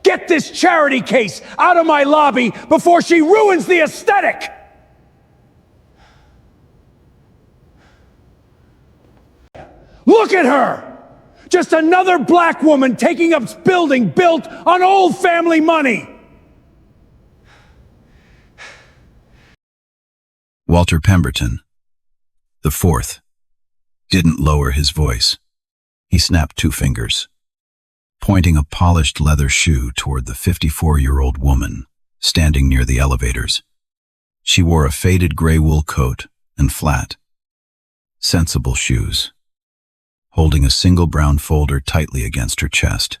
Get this charity case out of my lobby before she ruins the aesthetic! Look at her! Just another black woman taking up building built on old family money! Walter Pemberton IV didn't lower his voice. He snapped 2 fingers, pointing a polished leather shoe toward the 54-year-old woman standing near the elevators. She wore a faded gray wool coat and flat, sensible shoes, holding a single brown folder tightly against her chest.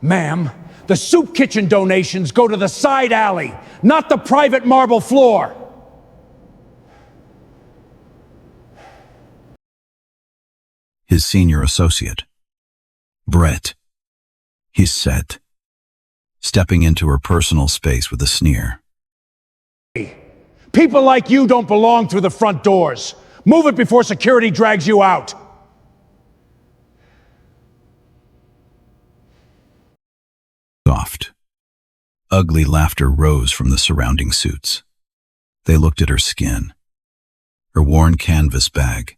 Ma'am, the soup kitchen donations go to the side alley, not the private marble floor. His senior associate, Brett, he said, stepping into her personal space with a sneer. People like you don't belong through the front doors. Move it before security drags you out. Soft, ugly laughter rose from the surrounding suits. They looked at her skin, her worn canvas bag,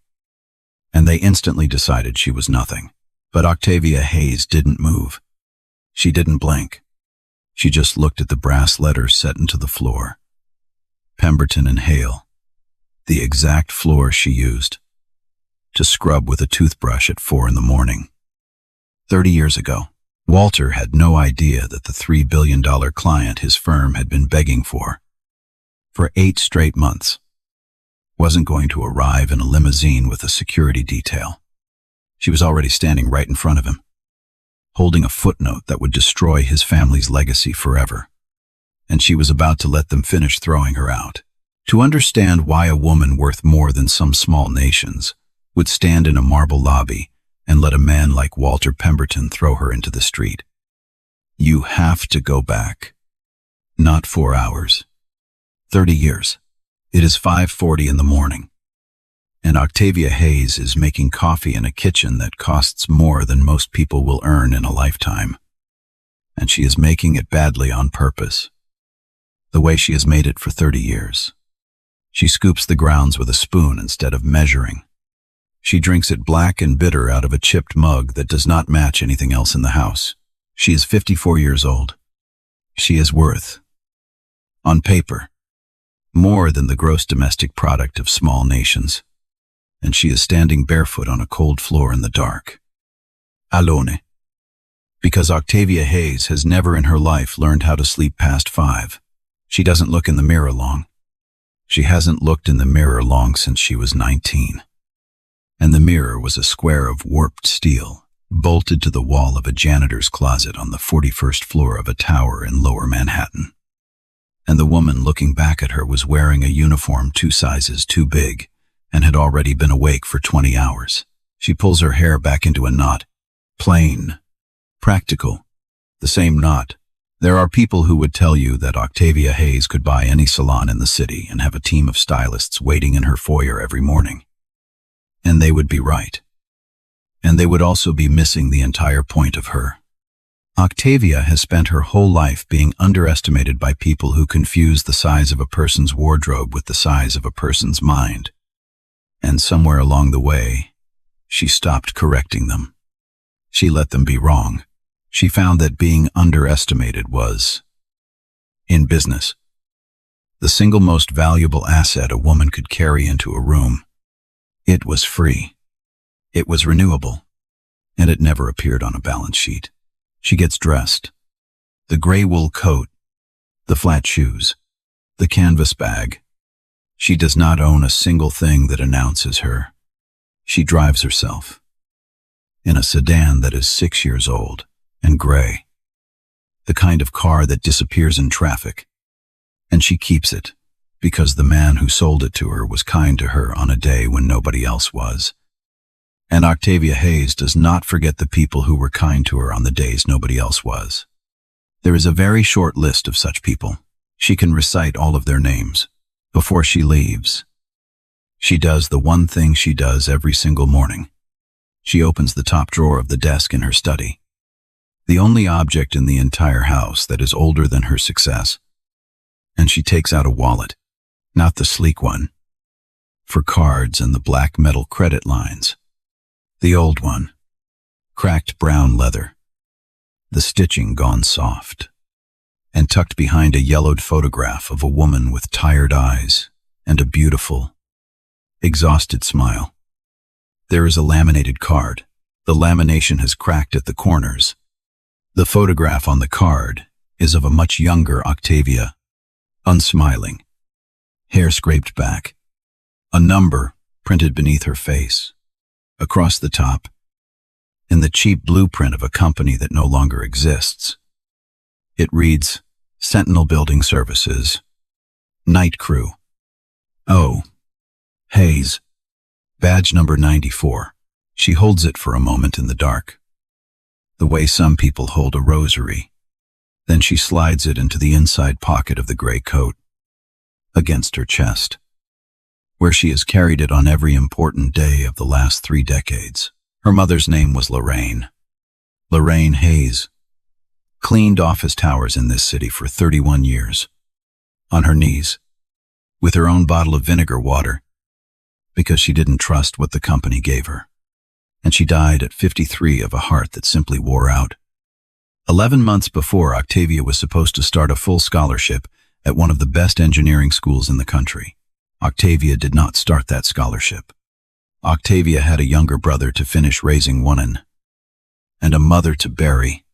and they instantly decided she was nothing. But Octavia Hayes didn't move. She didn't blink. She just looked at the brass letters set into the floor. Pemberton and Hale, the exact floor she used to scrub with a toothbrush at 4 in the morning. 30 years ago, Walter had no idea that the $3 billion client his firm had been begging for 8 straight months, wasn't going to arrive in a limousine with a security detail. She was already standing right in front of him, holding a footnote that would destroy his family's legacy forever. And she was about to let them finish throwing her out. To understand why a woman worth more than some small nations would stand in a marble lobby and let a man like Walter Pemberton throw her into the street, you have to go back. Not 4 hours. 30 years. It is 5:40 in the morning, and Octavia Hayes is making coffee in a kitchen that costs more than most people will earn in a lifetime. And she is making it badly on purpose, the way she has made it for 30 years. She scoops the grounds with a spoon instead of measuring. She drinks it black and bitter out of a chipped mug that does not match anything else in the house. She is 54 years old. She is worth, on paper, more than the gross domestic product of small nations. And she is standing barefoot on a cold floor in the dark. Alone. Because Octavia Hayes has never in her life learned how to sleep past 5. She doesn't look in the mirror long. She hasn't looked in the mirror long since she was 19. And the mirror was a square of warped steel, bolted to the wall of a janitor's closet on the 41st floor of a tower in Lower Manhattan. And the woman looking back at her was wearing a uniform 2 sizes too big and had already been awake for 20 hours. She pulls her hair back into a knot. Plain. Practical. The same knot. There are people who would tell you that Octavia Hayes could buy any salon in the city and have a team of stylists waiting in her foyer every morning. And they would be right. And they would also be missing the entire point of her. Octavia has spent her whole life being underestimated by people who confuse the size of a person's wardrobe with the size of a person's mind. And somewhere along the way, she stopped correcting them. She let them be wrong. She found that being underestimated was, in business, the single most valuable asset a woman could carry into a room. It was free. It was renewable. And it never appeared on a balance sheet. She gets dressed. The gray wool coat, the flat shoes, the canvas bag. She does not own a single thing that announces her. She drives herself in a sedan that is 6 years old and gray, the kind of car that disappears in traffic. And she keeps it because the man who sold it to her was kind to her on a day when nobody else was. And Octavia Hayes does not forget the people who were kind to her on the days nobody else was. There is a very short list of such people. She can recite all of their names. Before she leaves, she does the one thing she does every single morning. She opens the top drawer of the desk in her study. the only object in the entire house that is older than her success. And she takes out a wallet, not the sleek one, for cards and the black metal credit lines. The old one, cracked brown leather, the stitching gone soft, and tucked behind a yellowed photograph of a woman with tired eyes and a beautiful, exhausted smile. There is a laminated card. The lamination has cracked at the corners. The photograph on the card is of a much younger Octavia, unsmiling, hair scraped back, a number printed beneath her face. Across the top, in the cheap blueprint of a company that no longer exists, it reads, Sentinel Building Services, Night Crew. Oh, Hayes, badge number 94. She holds it for a moment in the dark, the way some people hold a rosary. Then she slides it into the inside pocket of the gray coat, against her chest, where she has carried it on every important day of the last 3 decades. Her mother's name was Lorraine Hayes, cleaned office towers in this city for 31 years, on her knees, with her own bottle of vinegar water, because she didn't trust what the company gave her. And she died at 53 of a heart that simply wore out. 11 months before, Octavia was supposed to start a full scholarship at one of the best engineering schools in the country. Octavia did not start that scholarship. Octavia had a younger brother to finish raising one and a mother to bury,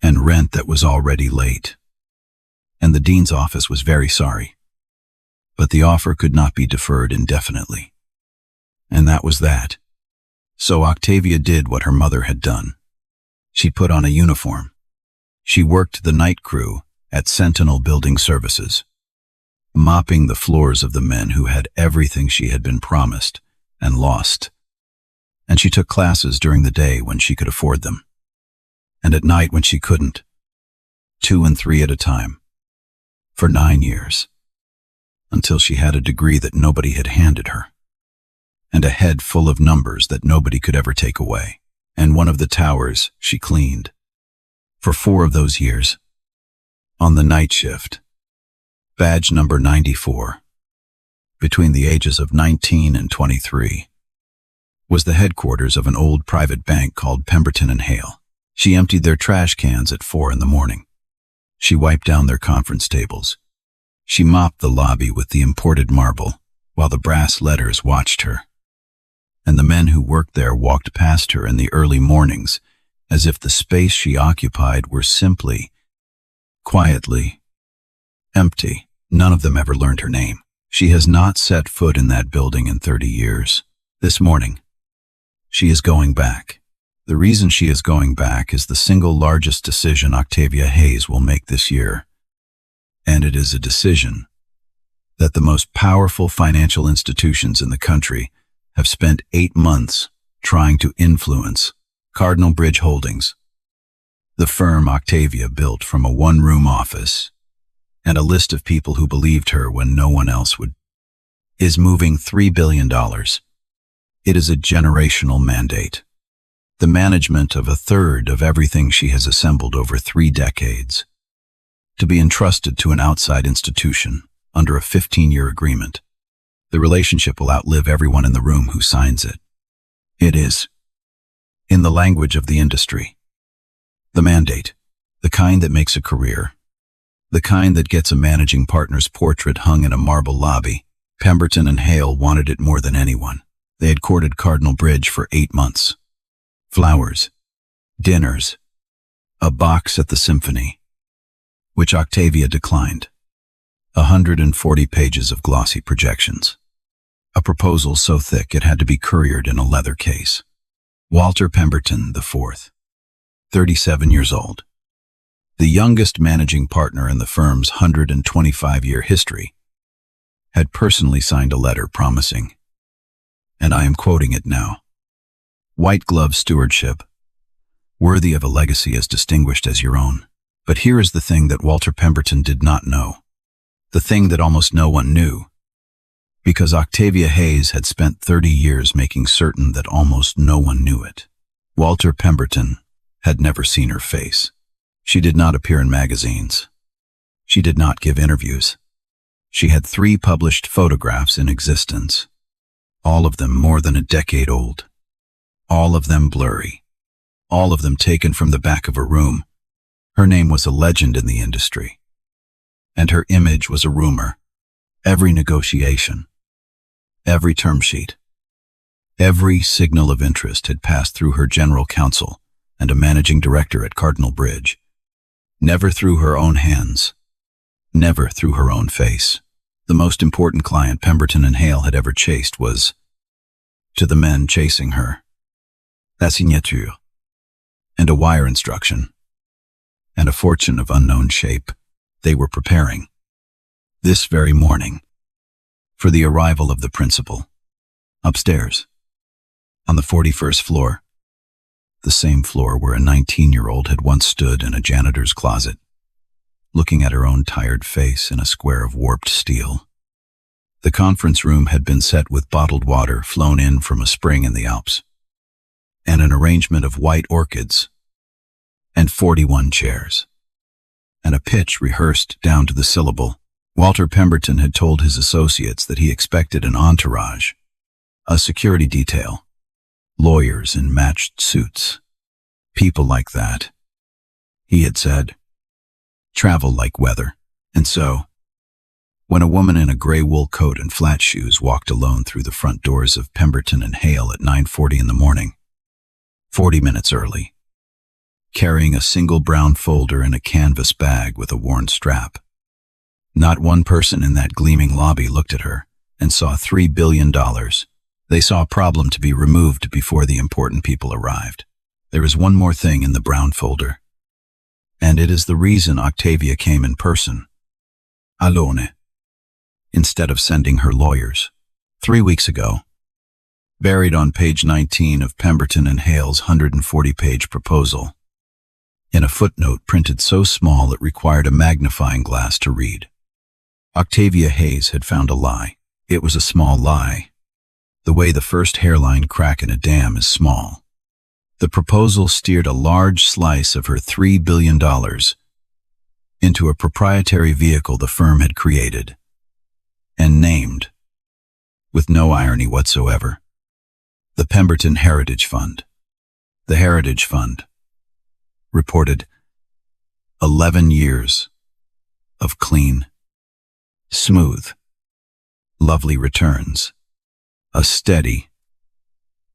and rent that was already late. And the dean's office was very sorry. But the offer could not be deferred indefinitely. And that was that. So Octavia did what her mother had done. She put on a uniform. She worked the night crew at Sentinel Building Services, mopping the floors of the men who had everything she had been promised and lost. And she took classes during the day when she could afford them, and at night when she couldn't, 2 and 3 at a time, for 9 years, until she had a degree that nobody had handed her, and a head full of numbers that nobody could ever take away. And one of the towers she cleaned for 4 of those years, on the night shift, badge number 94, between the ages of 19 and 23, was the headquarters of an old private bank called Pemberton IV. She emptied their trash cans at 4 in the morning. She wiped down their conference tables. She mopped the lobby with the imported marble, while the brass letters watched her. And the men who worked there walked past her in the early mornings, as if the space she occupied were simply, quietly, empty. None of them ever learned her name. She has not set foot in that building in 30 years. This morning, she is going back. The reason she is going back is the single largest decision Octavia Hayes will make this year. And it is a decision that the most powerful financial institutions in the country have spent 8 months trying to influence. Cardinal Bridge Holdings, the firm Octavia built from a one-room office and a list of people who believed her when no one else would, is moving $3 billion. It is a generational mandate. The management of 1/3 of everything she has assembled over 3 decades, to be entrusted to an outside institution under a 15-year agreement. The relationship will outlive everyone in the room who signs it. It is, in the language of the industry, the mandate, the kind that makes a career, the kind that gets a managing partner's portrait hung in a marble lobby. Pemberton and Hale wanted it more than anyone. They had courted Cardinal Bridge for 8 months. Flowers, dinners, a box at the symphony, which Octavia declined. 140 pages of glossy projections. A proposal so thick it had to be couriered in a leather case. Walter Pemberton IV, 37 years old, the youngest managing partner in the firm's 125-year history, had personally signed a letter promising, and I am quoting it now, white glove stewardship, worthy of a legacy as distinguished as your own. But here is the thing that Walter Pemberton did not know, the thing that almost no one knew, because Octavia Hayes had spent 30 years making certain that almost no one knew it. Walter Pemberton had never seen her face. She did not appear in magazines. She did not give interviews. She had 3 published photographs in existence, all of them more than a decade old, all of them blurry, all of them taken from the back of a room. Her name was a legend in the industry, and her image was a rumor. Every negotiation, every term sheet, every signal of interest had passed through her general counsel and a managing director at Cardinal Bridge. Never through her own hands, never through her own face. The most important client Pemberton and Hale had ever chased was, to the men chasing her, la signature, and a wire instruction, and a fortune of unknown shape. They were preparing, this very morning, for the arrival of the principal, upstairs, on the 41st floor, the same floor where a 19-year-old had once stood in a janitor's closet, looking at her own tired face in a square of warped steel. The conference room had been set with bottled water flown in from a spring in the Alps, and an arrangement of white orchids, and 41 chairs, and a pitch rehearsed down to the syllable. Walter Pemberton had told his associates that he expected an entourage, a security detail, lawyers in matched suits, people like that. He had said, travel like weather. And so, when a woman in a gray wool coat and flat shoes walked alone through the front doors of Pemberton and Hale at 9:40 in the morning, 40 minutes early, carrying a single brown folder in a canvas bag with a worn strap, not one person in that gleaming lobby looked at her and saw $3 billion. They saw a problem to be removed before the important people arrived. There is one more thing in the brown folder, and it is the reason Octavia came in person, alone, instead of sending her lawyers. 3 weeks ago, buried on page 19 of Pemberton and Hale's 140-page proposal, in a footnote printed so small it required a magnifying glass to read. Octavia Hayes had found a lie. It was a small lie, the way the first hairline crack in a dam is small. The proposal steered a large slice of her $3 billion into a proprietary vehicle the firm had created and named, with no irony whatsoever, the Pemberton Heritage Fund. The Heritage Fund reported 11 years of clean, smooth, lovely returns, a steady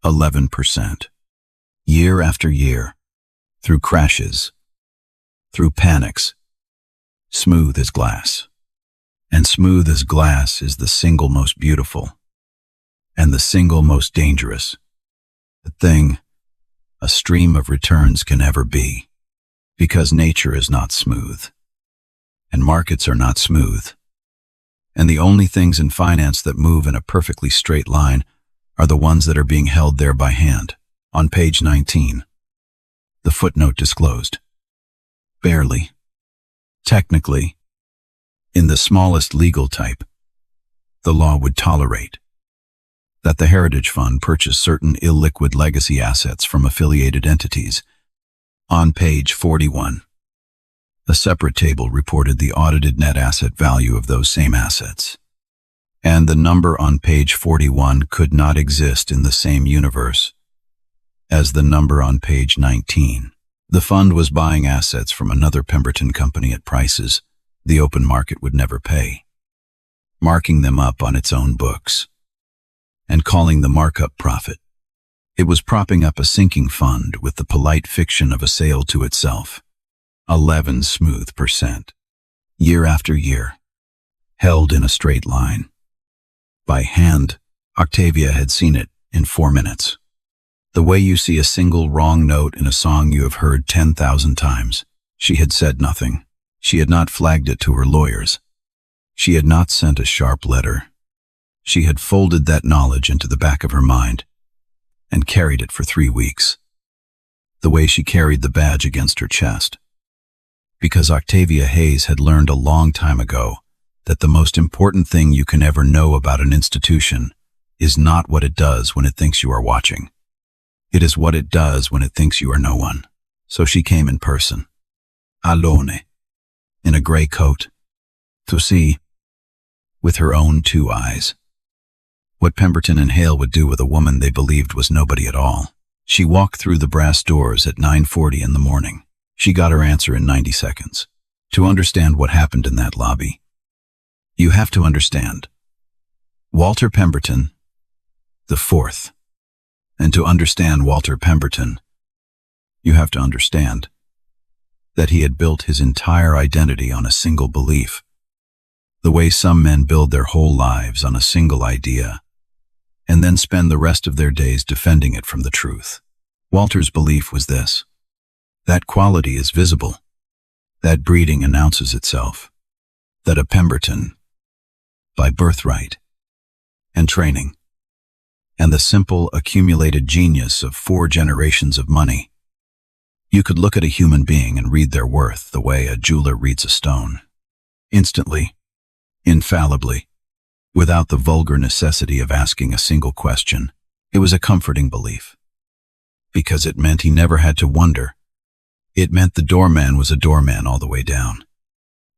11%, year after year, through crashes, through panics, smooth as glass. And smooth as glass is the single most beautiful and the single most dangerous thing a stream of returns can ever be, because nature is not smooth, and markets are not smooth, and the only things in finance that move in a perfectly straight line are the ones that are being held there by hand. On page 19, the footnote disclosed, barely, technically, in the smallest legal type, the law would tolerate that the Heritage Fund purchase certain illiquid legacy assets from affiliated entities. On page 41, a separate table reported the audited net asset value of those same assets, and the number on page 41 could not exist in the same universe as the number on page 19. The fund was buying assets from another Pemberton company at prices the open market would never pay, marking them up on its own books, and calling the markup profit. It was propping up a sinking fund with the polite fiction of a sale to itself. 11 smooth %, year after year, held in a straight line. By hand, Octavia had seen it in 4 minutes. The way you see a single wrong note in a song you have heard 10,000 times. She had said nothing. She had not flagged it to her lawyers. She had not sent a sharp letter. She had folded that knowledge into the back of her mind and carried it for 3 weeks, the way she carried the badge against her chest. Because Octavia Hayes had learned a long time ago that the most important thing you can ever know about an institution is not what it does when it thinks you are watching. It is what it does when it thinks you are no one. So she came in person, alone, in a gray coat, to see, with her own 2 eyes, what Pemberton and Hale would do with a woman they believed was nobody at all. She walked through the brass doors at 9:40 in the morning. She got her answer in 90 seconds. To understand what happened in that lobby, you have to understand Walter Pemberton IV. And to understand Walter Pemberton, you have to understand that he had built his entire identity on a single belief, the way some men build their whole lives on a single idea, and then spend the rest of their days defending it from the truth. Walter's belief was this: that quality is visible, that breeding announces itself, that a Pemberton, by birthright and training, and the simple accumulated genius of 4 generations of money, you could look at a human being and read their worth the way a jeweler reads a stone. Instantly, infallibly, without the vulgar necessity of asking a single question. It was a comforting belief, because it meant he never had to wonder. It meant the doorman was a doorman all the way down.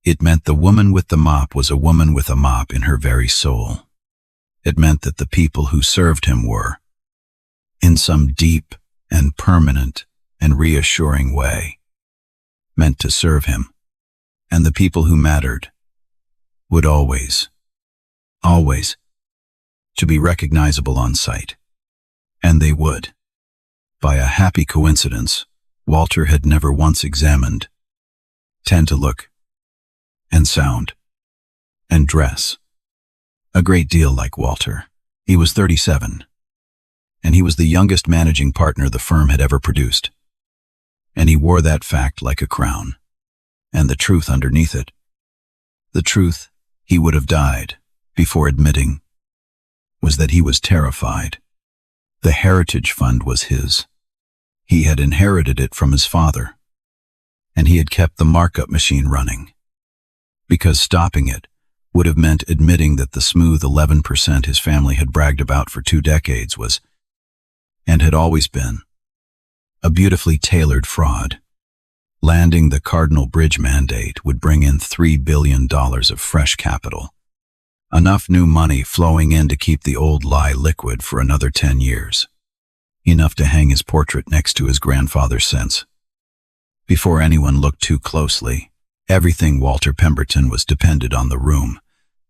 It meant the woman with the mop was a woman with a mop in her very soul. It meant that the people who served him were, in some deep and permanent and reassuring way, meant to serve him, and the people who mattered would always, to be recognizable on sight. And they would. By a happy coincidence, Walter had never once examined, tend to look, and sound, and dress a great deal like Walter. He was 37, and he was the youngest managing partner the firm had ever produced. And he wore that fact like a crown, and the truth underneath it. The truth he would have died before admitting was that he was terrified. The Heritage Fund was his. He had inherited it from his father, and he had kept the markup machine running, because stopping it would have meant admitting that the smooth 11% his family had bragged about for 2 decades was, and had always been, a beautifully tailored fraud. Landing the Cardinal Bridge mandate would bring in $3 billion of fresh capital, enough new money flowing in to keep the old lie liquid for another 10 years, enough to hang his portrait next to his grandfather's since. Before anyone looked too closely, everything Walter Pemberton was depended on the room,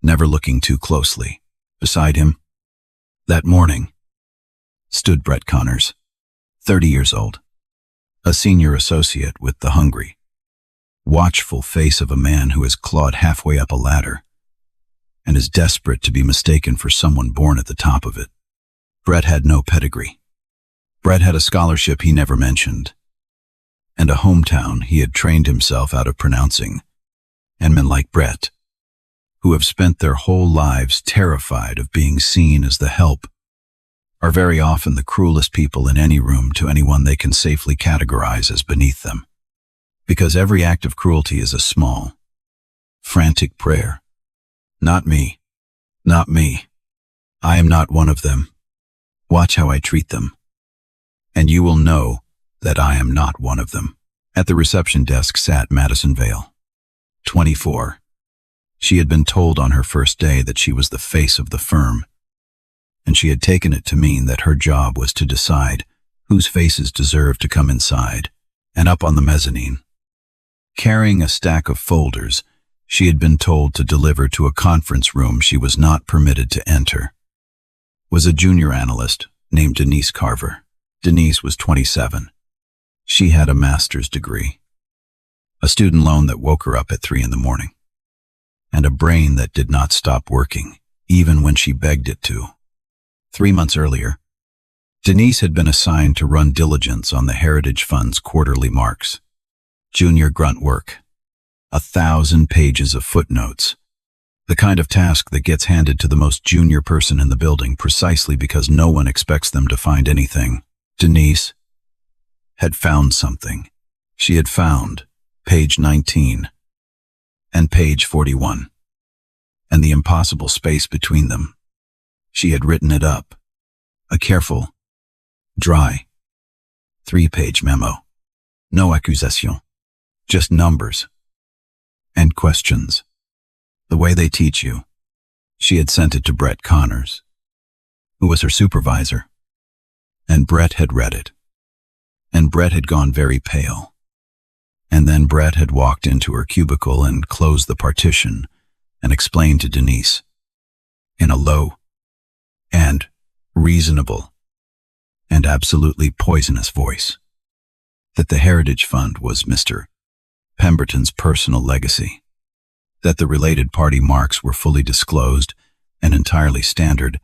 never looking too closely. Beside him, that morning, stood Brett Connors, 30 years old, a senior associate with the hungry, watchful face of a man who has clawed halfway up a ladder and is desperate to be mistaken for someone born at the top of it. Brett had no pedigree. Brett had a scholarship he never mentioned, and a hometown he had trained himself out of pronouncing. And men like Brett, who have spent their whole lives terrified of being seen as the help, are very often the cruelest people in any room to anyone they can safely categorize as beneath them. Because every act of cruelty is a small, frantic prayer. Not me. Not me. I am not one of them. Watch how I treat them, and you will know that I am not one of them. At the reception desk sat Madison Vale, 24. She had been told on her first day that she was the face of the firm, and she had taken it to mean that her job was to decide whose faces deserved to come inside and up on the mezzanine. Carrying a stack of folders, she had been told to deliver to a conference room she was not permitted to enter, was a junior analyst named Denise Carver. Denise was 27. She had a master's degree, a student loan that woke her up at 3 in the morning, and a brain that did not stop working, even when she begged it to. 3 months earlier, Denise had been assigned to run diligence on the Heritage Fund's quarterly marks. Junior grunt work, 1,000 pages of footnotes, the kind of task that gets handed to the most junior person in the building precisely because no one expects them to find anything. Denise had found something. She had found page 19 and page 41, and the impossible space between them. She had written it up, a careful, dry, 3-page memo. No accusation. Just numbers. And questions. The way they teach you. She had sent it to Brett Connors, who was her supervisor. And Brett had read it. And Brett had gone very pale. And then Brett had walked into her cubicle and closed the partition and explained to Denise, in a low and reasonable and absolutely poisonous voice, that the Heritage Fund was Mr. Pemberton's personal legacy, that the related party marks were fully disclosed and entirely standard,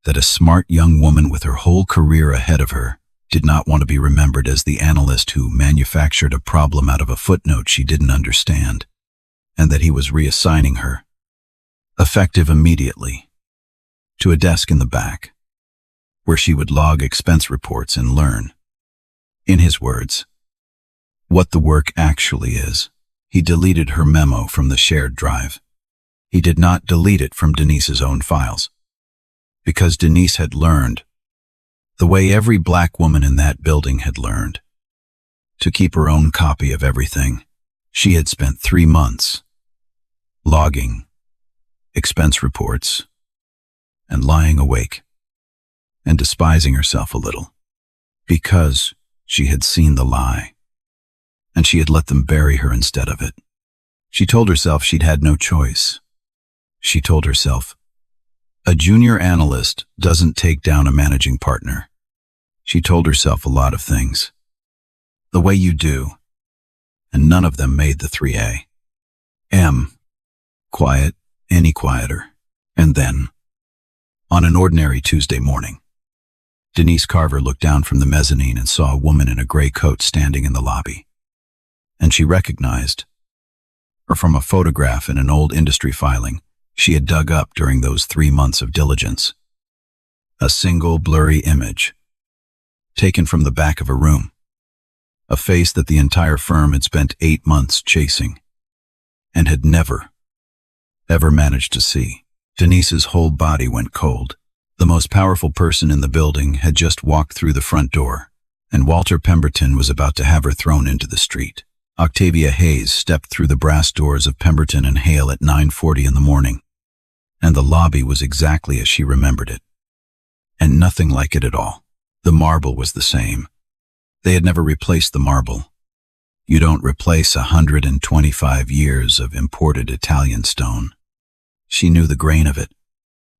that a smart young woman with her whole career ahead of her did not want to be remembered as the analyst who manufactured a problem out of a footnote she didn't understand, and that he was reassigning her, effective immediately, to a desk in the back, where she would log expense reports and learn, in his words, what the work actually is. He deleted her memo from the shared drive. He did not delete it from Denise's own files, because Denise had learned, the way every black woman in that building had learned, to keep her own copy of everything. She had spent 3 months logging expense reports and lying awake and despising herself a little because she had seen the lie and she had let them bury her instead of it. She told herself she'd had no choice. She told herself, a junior analyst doesn't take down a managing partner. She told herself a lot of things, the way you do, and none of them made the 3A. Quiet, any quieter. And then, on an ordinary Tuesday morning, Denise Carver looked down from the mezzanine and saw a woman in a gray coat standing in the lobby. And she recognized, or from a photograph in an old industry filing she had dug up during those 3 months of diligence, a single blurry image, taken from the back of a room, a face that the entire firm had spent 8 months chasing, and had never, ever managed to see. Denise's whole body went cold. The most powerful person in the building had just walked through the front door, and Walter Pemberton was about to have her thrown into the street. Octavia Hayes stepped through the brass doors of Pemberton and Hale at 9:40 in the morning, and the lobby was exactly as she remembered it, and nothing like it at all. The marble was the same. They had never replaced the marble. You don't replace 125 years of imported Italian stone. She knew the grain of it.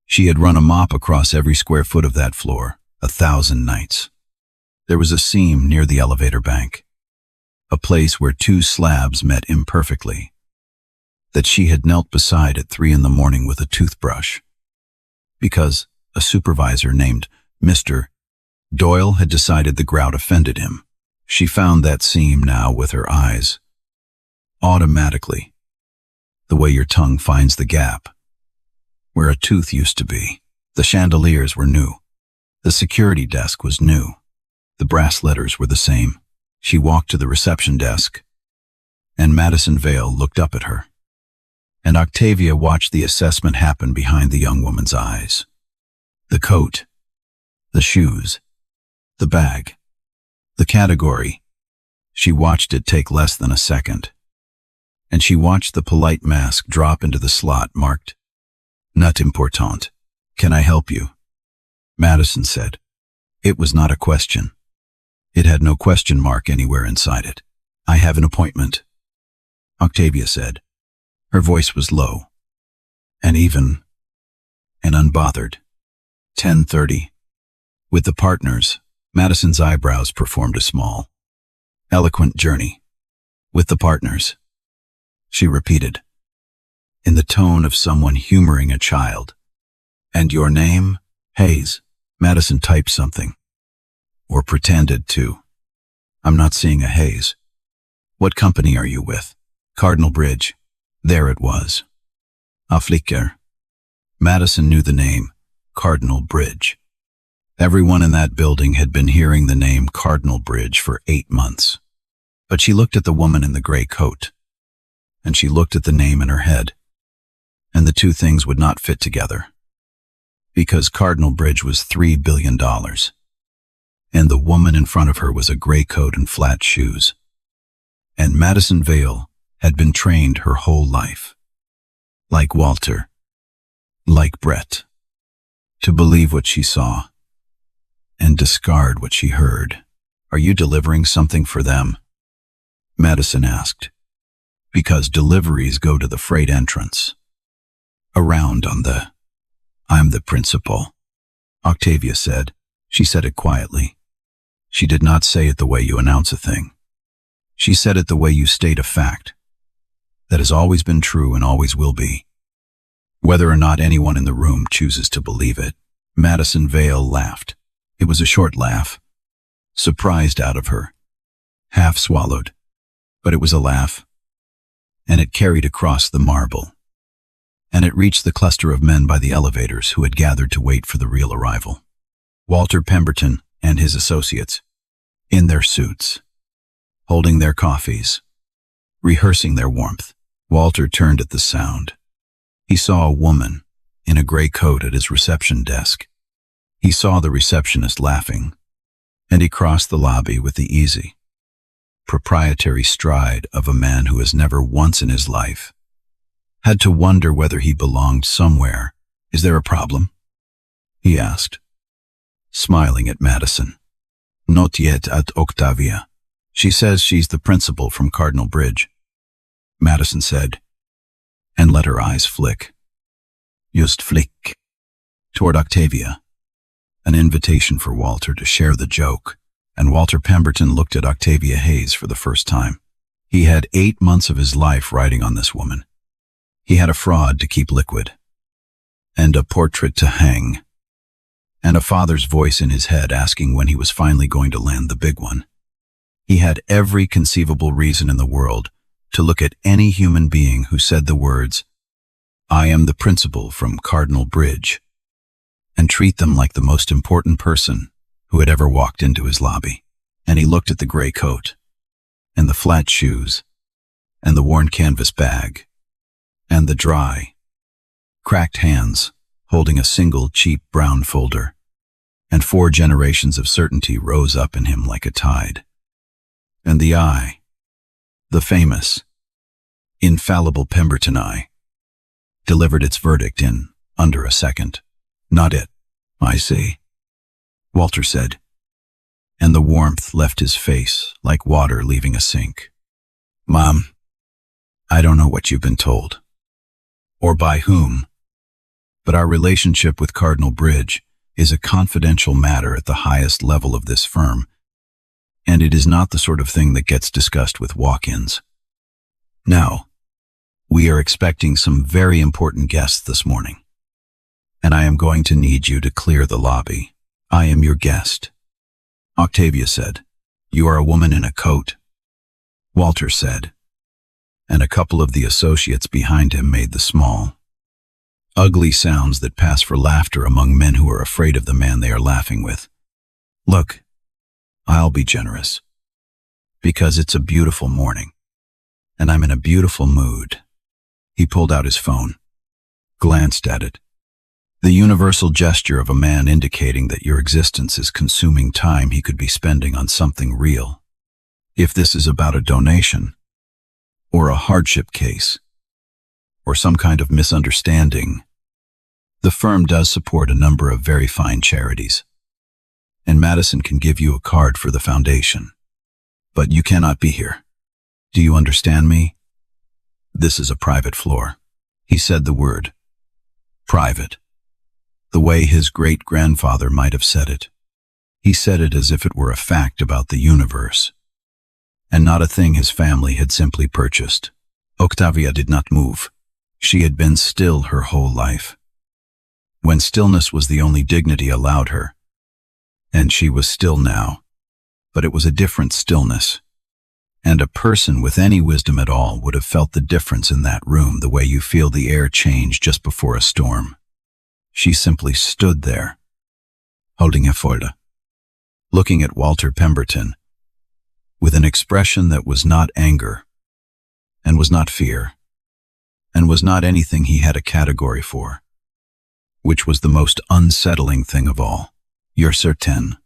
She had run a mop across every square foot of that floor 1,000 nights. There was a seam near the elevator bank, a place where 2 slabs met imperfectly, that she had knelt beside at 3 in the morning with a toothbrush, because a supervisor named Mr. Doyle had decided the grout offended him. She found that seam now with her eyes, automatically, the way your tongue finds the gap, where a tooth used to be. The chandeliers were new. The security desk was new. The brass letters were the same. She walked to the reception desk, and Madison Vale looked up at her. And Octavia watched the assessment happen behind the young woman's eyes. The coat, the shoes, the bag, the category. She watched it take less than a second, and she watched the polite mask drop into the slot marked, "Not important. Can I help you?" Madison said. It was not a question. It had no question mark anywhere inside it. "I have an appointment," Octavia said. Her voice was low, and even, and unbothered. 10:30. With the partners, Madison's eyebrows performed a small, eloquent journey. "With the partners," she repeated, in the tone of someone humoring a child. "And your name?" "Hayes." Madison typed something, or pretended to. "I'm not seeing a Hayes." "What company are you with?" "Cardinal Bridge." There it was. Afflicker. Madison knew the name, Cardinal Bridge. Everyone in that building had been hearing the name Cardinal Bridge for 8 months. But she looked at the woman in the gray coat, and she looked at the name in her head, and the two things would not fit together, because Cardinal Bridge was $3 billion, and the woman in front of her was a gray coat and flat shoes. And Madison Vale had been trained her whole life, like Walter, like Brett, to believe what she saw and discard what she heard. "Are you delivering something for them?" Madison asked. "Because deliveries go to the freight entrance. Around on the, I'm the principal," Octavia said. She said it quietly. She did not say it the way you announce a thing. She said it the way you state a fact that has always been true and always will be, whether or not anyone in the room chooses to believe it. Madison Vale laughed. It was a short laugh, surprised out of her, half swallowed, but it was a laugh, and it carried across the marble, and it reached the cluster of men by the elevators who had gathered to wait for the real arrival. Walter Pemberton and his associates, in their suits, holding their coffees, rehearsing their warmth. Walter turned at the sound. He saw a woman in a gray coat at his reception desk. He saw the receptionist laughing, and he crossed the lobby with the easy, proprietary stride of a man who has never once in his life had to wonder whether he belonged somewhere. "Is there a problem?" he asked, smiling at Madison. "Not yet at Octavia. She says she's the principal from Cardinal Bridge," Madison said, and let her eyes flick. Just flick. Toward Octavia. An invitation for Walter to share the joke, and Walter Pemberton looked at Octavia Hayes for the first time. He had 8 months of his life riding on this woman. He had a fraud to keep liquid, and a portrait to hang, and a father's voice in his head asking when he was finally going to land the big one. He had every conceivable reason in the world to look at any human being who said the words, "I am the principal from Cardinal Bridge," and treat them like the most important person who had ever walked into his lobby. And he looked at the gray coat, and the flat shoes, and the worn canvas bag, and the dry, cracked hands holding a single cheap brown folder, and 4 generations of certainty rose up in him like a tide. And the eye, the famous, infallible Pemberton eye, delivered its verdict in under a second. "Not it, I see," Walter said, and the warmth left his face like water leaving a sink. "Mom, I don't know what you've been told, or by whom, but our relationship with Cardinal Bridge is a confidential matter at the highest level of this firm, and it is not the sort of thing that gets discussed with walk-ins. Now, we are expecting some very important guests this morning, and I am going to need you to clear the lobby. I am your guest," Octavia said. "You are a woman in a coat," Walter said, and a couple of the associates behind him made the small, ugly sounds that pass for laughter among men who are afraid of the man they are laughing with. "Look, I'll be generous, because it's a beautiful morning, and I'm in a beautiful mood." He pulled out his phone, glanced at it, the universal gesture of a man indicating that your existence is consuming time he could be spending on something real. If this is about a donation, or a hardship case, or some kind of misunderstanding, the firm does support a number of very fine charities, and Madison can give you a card for the foundation. But you cannot be here. Do you understand me? This is a private floor. He said the word private, the way his great-grandfather might have said it. He said it as if it were a fact about the universe, and not a thing his family had simply purchased. Octavia did not move. She had been still her whole life, when stillness was the only dignity allowed her. And she was still now, but it was a different stillness. And a person with any wisdom at all would have felt the difference in that room the way you feel the air change just before a storm. She simply stood there, holding a folder, looking at Walter Pemberton, with an expression that was not anger, and was not fear, and was not anything he had a category for, which was the most unsettling thing of all. "You're certain,"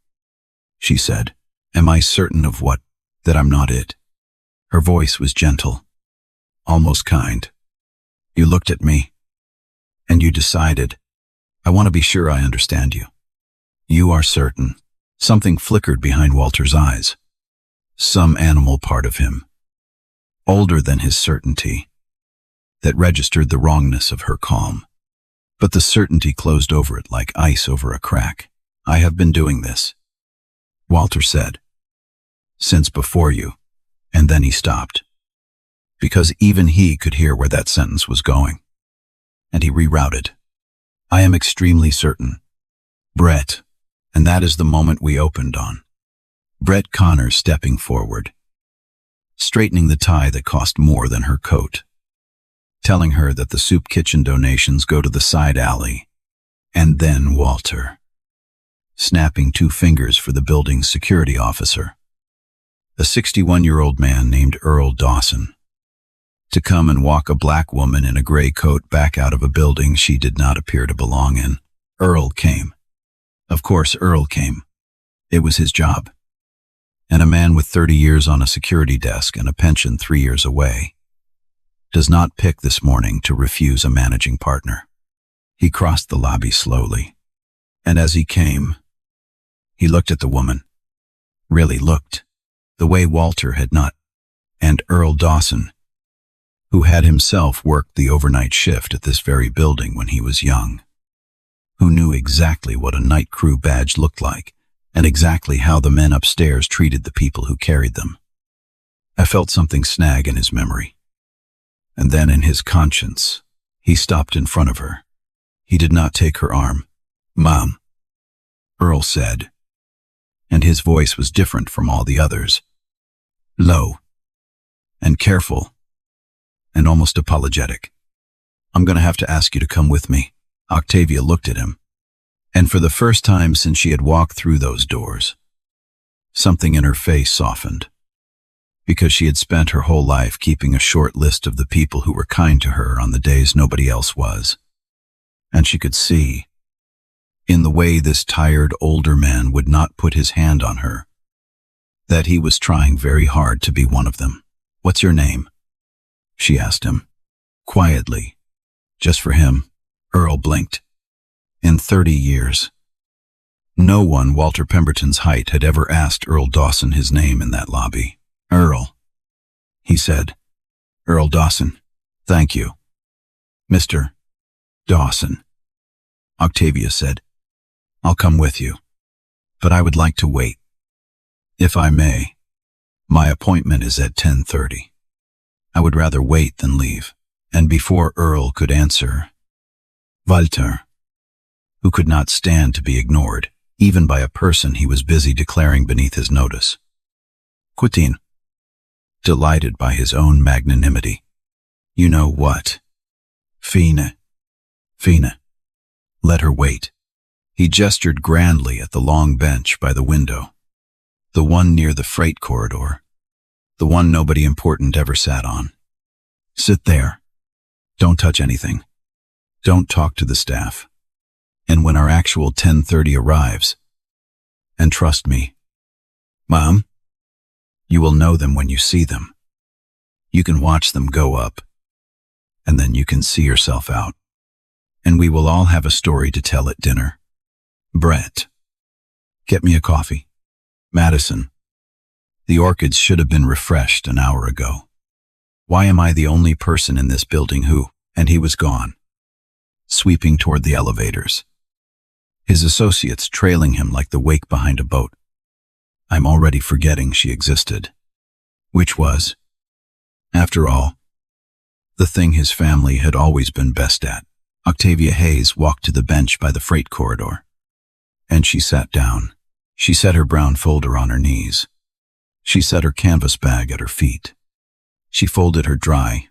she said. "Am I certain of what? That I'm not it?" Her voice was gentle, almost kind. "You looked at me, and you decided. I want to be sure I understand you. You are certain." Something flickered behind Walter's eyes. Some animal part of him, older than his certainty, that registered the wrongness of her calm. But the certainty closed over it like ice over a crack. "I have been doing this," Walter said, "since before you." And then he stopped, because even he could hear where that sentence was going. And he rerouted. "I am extremely certain, Brett." And that is the moment we opened on. Brett Connors stepping forward, straightening the tie that cost more than her coat, telling her that the soup kitchen donations go to the side alley. And then Walter, snapping 2 fingers for the building's security officer, a 61-year-old man named Earl Dawson, to come and walk a black woman in a gray coat back out of a building she did not appear to belong in. Earl came. Of course, Earl came. It was his job. And a man with 30 years on a security desk and a pension 3 years away does not pick this morning to refuse a managing partner. He crossed the lobby slowly, and as he came, he looked at the woman. Really looked, the way Walter had not, and Earl Dawson, who had himself worked the overnight shift at this very building when he was young, who knew exactly what a night crew badge looked like and exactly how the men upstairs treated the people who carried them. I felt something snag in his memory. And then in his conscience, he stopped in front of her. He did not take her arm. "Mom," Earl said, and his voice was different from all the others. Low and careful and almost apologetic. "I'm going to have to ask you to come with me." Octavia looked at him, and for the first time since she had walked through those doors, something in her face softened, because she had spent her whole life keeping a short list of the people who were kind to her on the days nobody else was. And she could see, in the way this tired older man would not put his hand on her, that he was trying very hard to be one of them. "What's your name?" she asked him, quietly, just for him. Earl blinked. In 30 years, no one Walter Pemberton's height had ever asked Earl Dawson his name in that lobby. "Earl," he said. "Earl Dawson. Thank you." "Mr. Dawson," Octavia said. "I'll come with you, but I would like to wait. If I may, my appointment is at 10:30. I would rather wait than leave." And before Earl could answer, Walter, who could not stand to be ignored, even by a person he was busy declaring beneath his notice, "Quittin," delighted by his own magnanimity. "You know what? Fine. Let her wait." He gestured grandly at the long bench by the window, the one near the freight corridor, the one nobody important ever sat on. "Sit there. Don't touch anything. Don't talk to the staff. And when our actual 10:30 arrives, and trust me, Mom, you will know them when you see them. You can watch them go up, and then you can see yourself out. And we will all have a story to tell at dinner. Brett, get me a coffee. Madison, the orchids should have been refreshed an hour ago. Why am I the only person in this building who—" And he was gone, sweeping toward the elevators, his associates trailing him like the wake behind a boat. I'm already forgetting she existed, which was, after all, the thing his family had always been best at. Octavia Hayes walked to the bench by the freight corridor, and she sat down. She set her brown folder on her knees. She set her canvas bag at her feet. She folded her dry,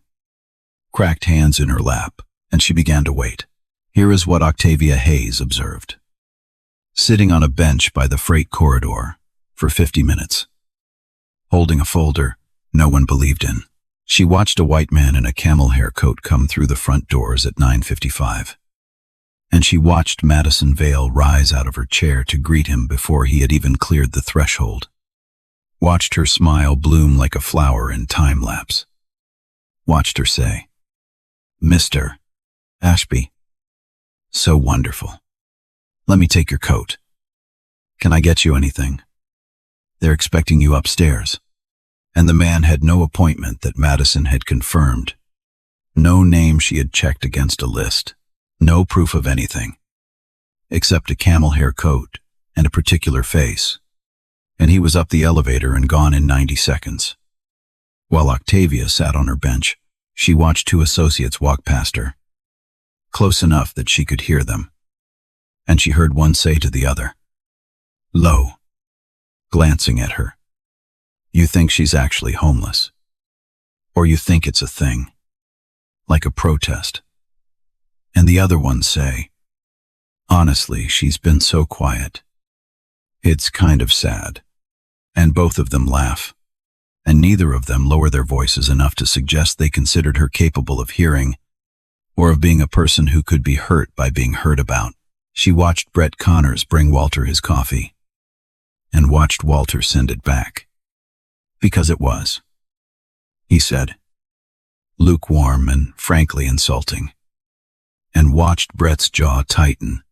cracked hands in her lap, and she began to wait. Here is what Octavia Hayes observed. Sitting on a bench by the freight corridor for 50 minutes, holding a folder no one believed in, she watched a white man in a camel hair coat come through the front doors at 9:55. And she watched Madison Vale rise out of her chair to greet him before he had even cleared the threshold. Watched her smile bloom like a flower in time-lapse. Watched her say, "Mr. Ashby, so wonderful. Let me take your coat. Can I get you anything? They're expecting you upstairs." And the man had no appointment that Madison had confirmed. No name she had checked against a list. No proof of anything. Except a camel hair coat and a particular face. And he was up the elevator and gone in 90 seconds. While Octavia sat on her bench, she watched two associates walk past her. Close enough that she could hear them. And she heard one say to the other, low, glancing at her, "You think she's actually homeless. Or you think it's a thing, like a protest." And the other one say, "Honestly, she's been so quiet. It's kind of sad." And both of them laugh, and neither of them lower their voices enough to suggest they considered her capable of hearing, or of being a person who could be hurt by being heard about. She watched Brett Connors bring Walter his coffee, and watched Walter send it back. Because it was, he said, lukewarm and frankly insulting, and watched Brett's jaw tighten,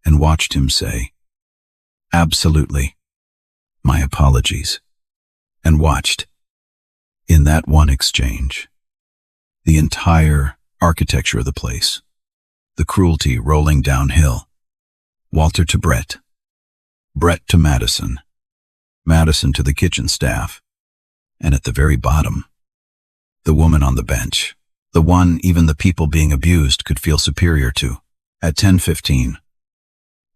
and watched him say, "Absolutely. My apologies," and watched, in that one exchange, the entire architecture of the place, the cruelty rolling downhill. Walter to Brett, Brett to Madison, Madison to the kitchen staff, and at the very bottom, the woman on the bench, the one even the people being abused could feel superior to. At 10:15,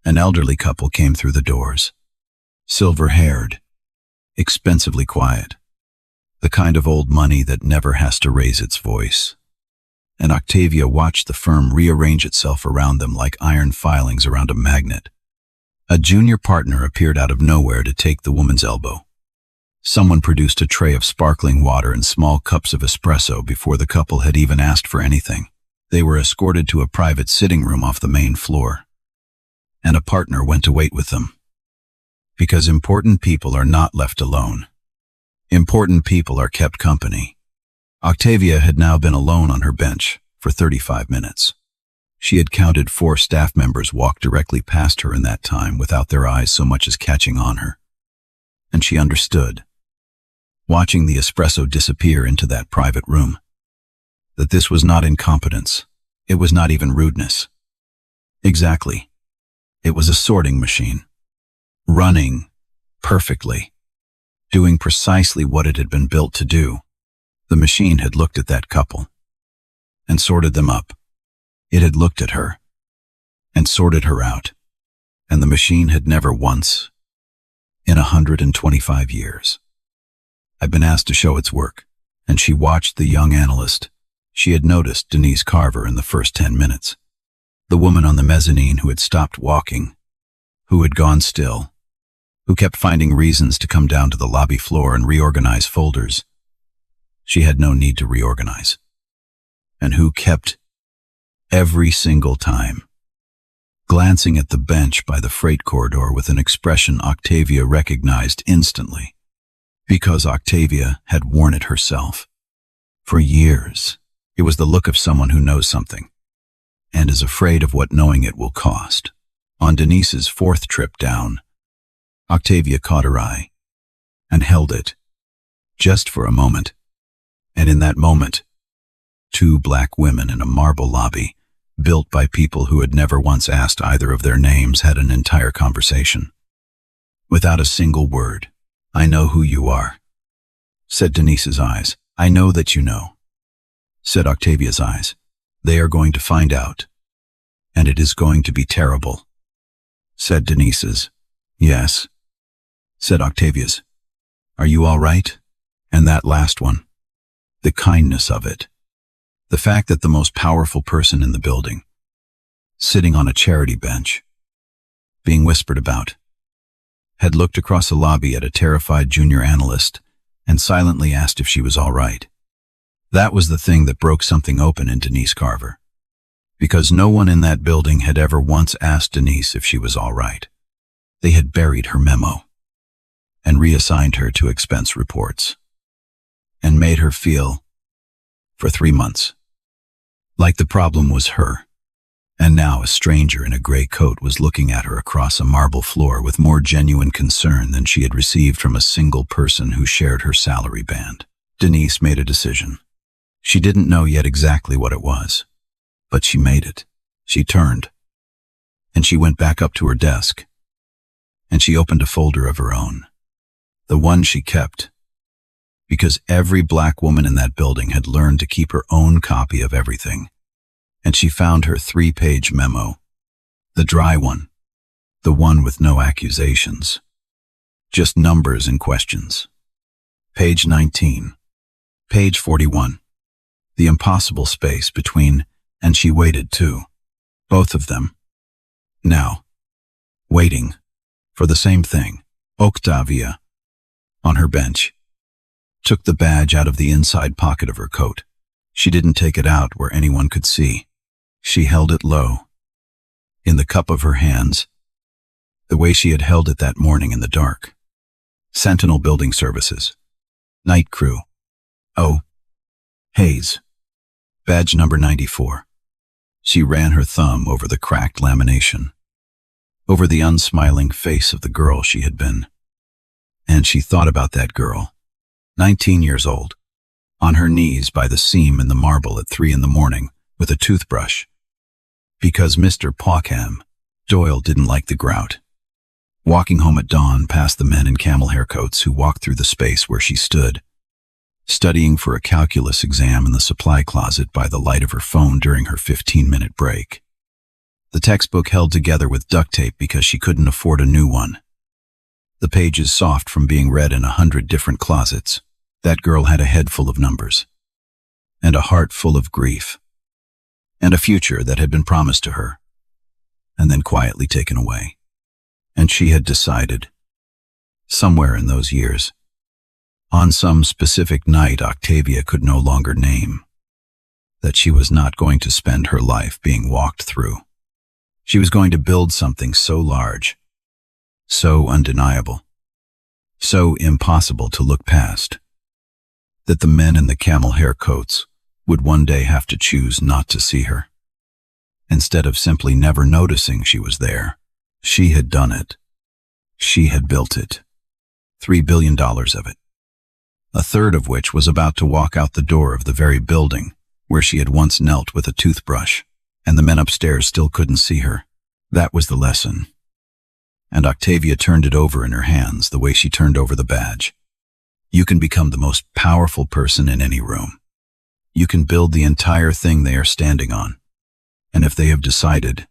an elderly couple came through the doors, silver-haired, expensively quiet, the kind of old money that never has to raise its voice. And Octavia watched the firm rearrange itself around them like iron filings around a magnet. A junior partner appeared out of nowhere to take the woman's elbow. Someone produced a tray of sparkling water and small cups of espresso before the couple had even asked for anything. They were escorted to a private sitting room off the main floor, and a partner went to wait with them. Because important people are not left alone. Important people are kept company. Octavia had now been alone on her bench for 35 minutes. She had counted 4 staff members walk directly past her in that time without their eyes so much as catching on her. And she understood, watching the espresso disappear into that private room, that this was not incompetence. It was not even rudeness. Exactly. It was a sorting machine, running perfectly, doing precisely what it had been built to do. The machine had looked at that couple and sorted them up. It had looked at her and sorted her out, and the machine had never once, in 125 years, had been asked to show its work. And she watched the young analyst. She had noticed Denise Carver in the first 10 minutes, the woman on the mezzanine who had stopped walking, who had gone still, who kept finding reasons to come down to the lobby floor and reorganize folders she had no need to reorganize, and who kept, every single time, glancing at the bench by the freight corridor with an expression Octavia recognized instantly, because Octavia had worn it herself. For years, it was the look of someone who knows something, and is afraid of what knowing it will cost. On Denise's 4th trip down, Octavia caught her eye, and held it, just for a moment. And in that moment, 2 black women in a marble lobby, built by people who had never once asked either of their names, had an entire conversation. Without a single word. "I know who you are," said Denise's eyes. "I know that you know," said Octavia's eyes. "They are going to find out, and it is going to be terrible," said Denise's. "Yes," said Octavia's. "Are you all right?" And that last one, the kindness of it, the fact that the most powerful person in the building, sitting on a charity bench, being whispered about, had looked across the lobby at a terrified junior analyst and silently asked if she was all right. That was the thing that broke something open in Denise Carver, because no one in that building had ever once asked Denise if she was all right. They had buried her memo. and reassigned her to expense reports, and made her feel, for 3 months, like the problem was her. And now a stranger in a gray coat was looking at her across a marble floor with more genuine concern than she had received from a single person who shared her salary band. Denise made a decision. She didn't know yet exactly what it was, but she made it. She turned, and she went back up to her desk, and she opened a folder of her own, the one she kept, because every black woman in that building had learned to keep her own copy of everything. And she found her 3-page memo, the dry one, the one with no accusations, just numbers and questions. Page 19, page 41, the impossible space between, and she waited too, both of them. Now, waiting for the same thing. Octavia, on her bench, took the badge out of the inside pocket of her coat. She didn't take it out where anyone could see. She held it low, in the cup of her hands, the way she had held it that morning in the dark. Sentinel Building Services. Night Crew. Oh, Hayes. Badge number 94. She ran her thumb over the cracked lamination, over the unsmiling face of the girl she had been. And she thought about that girl, 19 years old, on her knees by the seam in the marble at 3 a.m. with a toothbrush. Because Mr. Paukham, Doyle didn't like the grout. Walking home at dawn past the men in camel haircoats who walked through the space where she stood, studying for a calculus exam in the supply closet by the light of her phone during her 15-minute break. The textbook held together with duct tape because she couldn't afford a new one. The pages soft from being read in 100 different closets. That girl had a head full of numbers, and a heart full of grief, and a future that had been promised to her, and then quietly taken away. And she had decided, somewhere in those years, on some specific night Octavia could no longer name, that she was not going to spend her life being walked through. She was going to build something so large, so undeniable, so impossible to look past, that the men in the camel hair coats would one day have to choose not to see her. Instead of simply never noticing she was there, she had done it. She had built it. $3 billion of it. A third of which was about to walk out the door of the very building where she had once knelt with a toothbrush, and the men upstairs still couldn't see her. That was the lesson. And Octavia turned it over in her hands the way she turned over the badge. You can become the most powerful person in any room. You can build the entire thing they are standing on. And if they have decided,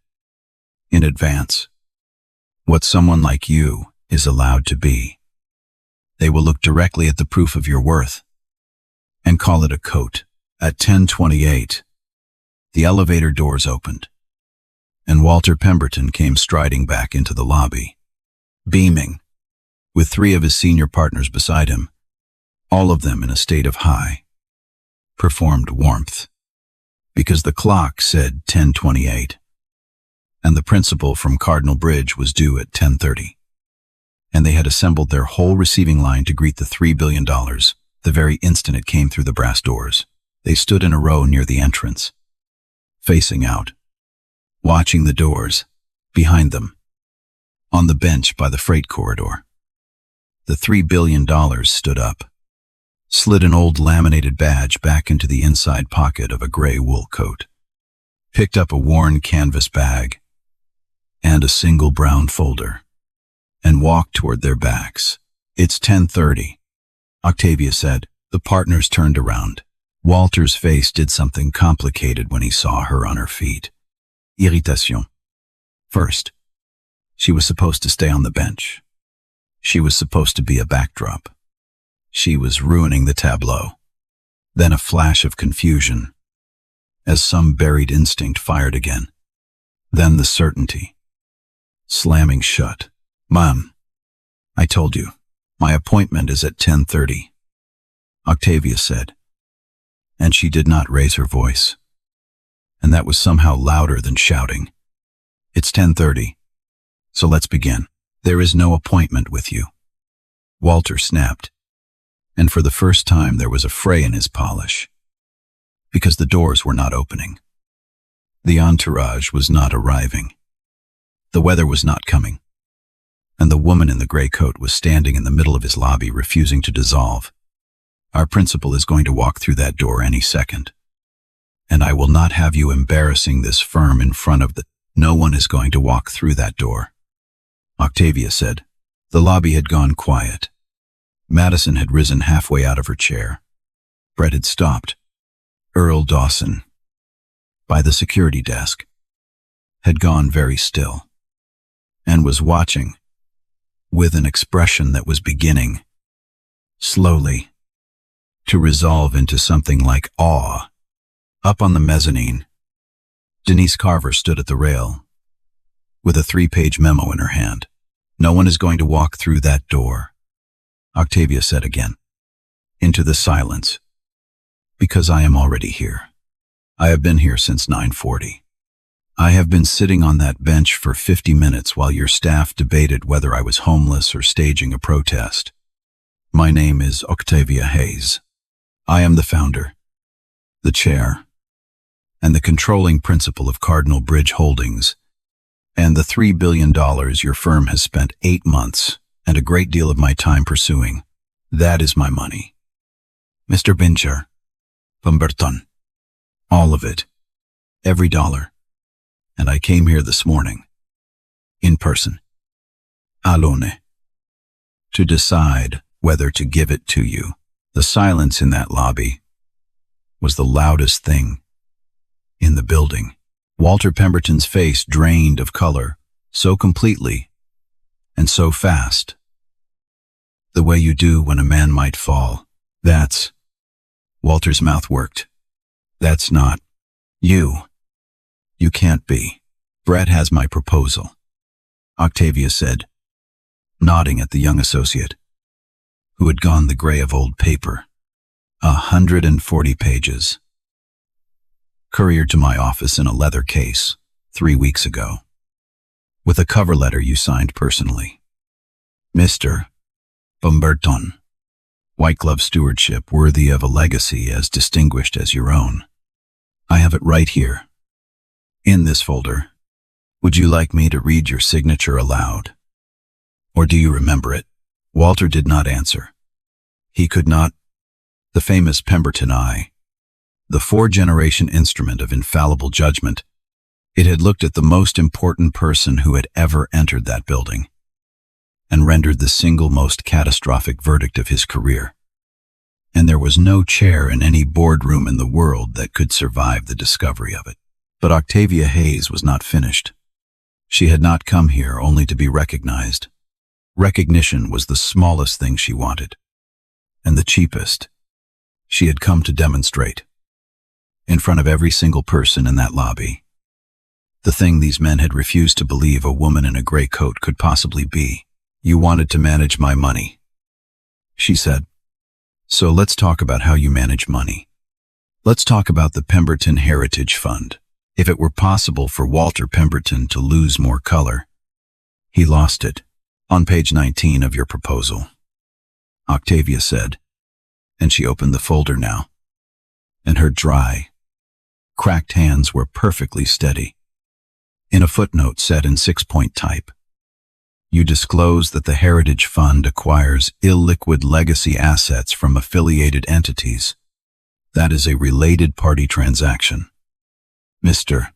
in advance, what someone like you is allowed to be, they will look directly at the proof of your worth and call it a coat. At 10:28, the elevator doors opened, and Walter Pemberton came striding back into the lobby, beaming, with 3 of his senior partners beside him, all of them in a state of high, performed warmth, because the clock said 10:28, and the principal from Cardinal Bridge was due at 10:30, and they had assembled their whole receiving line to greet the $3 billion the very instant it came through the brass doors. They stood in a row near the entrance, facing out, watching the doors, behind them, on the bench by the freight corridor. The $3 billion stood up, slid an old laminated badge back into the inside pocket of a gray wool coat, picked up a worn canvas bag and a single brown folder, and walked toward their backs. It's 10:30, Octavia said. The partners turned around. Walter's face did something complicated when he saw her on her feet. Irritation. First, she was supposed to stay on the bench. She was supposed to be a backdrop. She was ruining the tableau. Then a flash of confusion, as some buried instinct fired again. Then the certainty, slamming shut. Mom, I told you, my appointment is at 10:30, Octavia said. And she did not raise her voice. And that was somehow louder than shouting. It's 10:30, so let's begin. There is no appointment with you. Walter snapped, and for the first time there was a fray in his polish, because the doors were not opening. The entourage was not arriving. The weather was not coming, and the woman in the gray coat was standing in the middle of his lobby, refusing to dissolve. Our principal is going to walk through that door any second, and I will not have you embarrassing this firm in front of the— No one is going to walk through that door, Octavia said. The lobby had gone quiet. Madison had risen halfway out of her chair. Brett had stopped. Earl Dawson, by the security desk, had gone very still, and was watching, with an expression that was beginning, slowly, to resolve into something like awe. Up on the mezzanine, Denise Carver stood at the rail, with a 3-page memo in her hand. No one is going to walk through that door, Octavia said again, into the silence, because I am already here. I have been here since 9:40. I have been sitting on that bench for 50 minutes while your staff debated whether I was homeless or staging a protest. My name is Octavia Hayes. I am the founder, the chair, and the controlling principal of Cardinal Bridge Holdings, and the $3 billion your firm has spent 8 months and a great deal of my time pursuing. That is my money. Mr. Bincher, Pemberton, all of it, every dollar. And I came here this morning, in person, alone, to decide whether to give it to you. The silence in that lobby was the loudest thing in the building. Walter Pemberton's face drained of color so completely and so fast. The way you do when a man might fall. That's— Walter's mouth worked. That's not you. You can't be. Brett has my proposal, Octavia said, nodding at the young associate, who had gone the gray of old paper. 140 pages. Couriered to my office in a leather case 3 weeks ago, with a cover letter you signed personally. Mr. Pemberton, white glove stewardship worthy of a legacy as distinguished as your own. I have it right here, in this folder. Would you like me to read your signature aloud? Or do you remember it? Walter did not answer. He could not. The famous Pemberton I, the 4-generation instrument of infallible judgment, it had looked at the most important person who had ever entered that building, and rendered the single most catastrophic verdict of his career. And there was no chair in any boardroom in the world that could survive the discovery of it. But Octavia Hayes was not finished. She had not come here only to be recognized. Recognition was the smallest thing she wanted, and the cheapest. She had come to demonstrate, in front of every single person in that lobby, the thing these men had refused to believe a woman in a gray coat could possibly be. You wanted to manage my money, she said. So let's talk about how you manage money. Let's talk about the Pemberton Heritage Fund. If it were possible for Walter Pemberton to lose more color, he lost it. On page 19 of your proposal, Octavia said, and she opened the folder now, and her dry, cracked hands were perfectly steady. In a footnote set in 6-point type, you disclose that the Heritage Fund acquires illiquid legacy assets from affiliated entities. That is a related party transaction. Mr.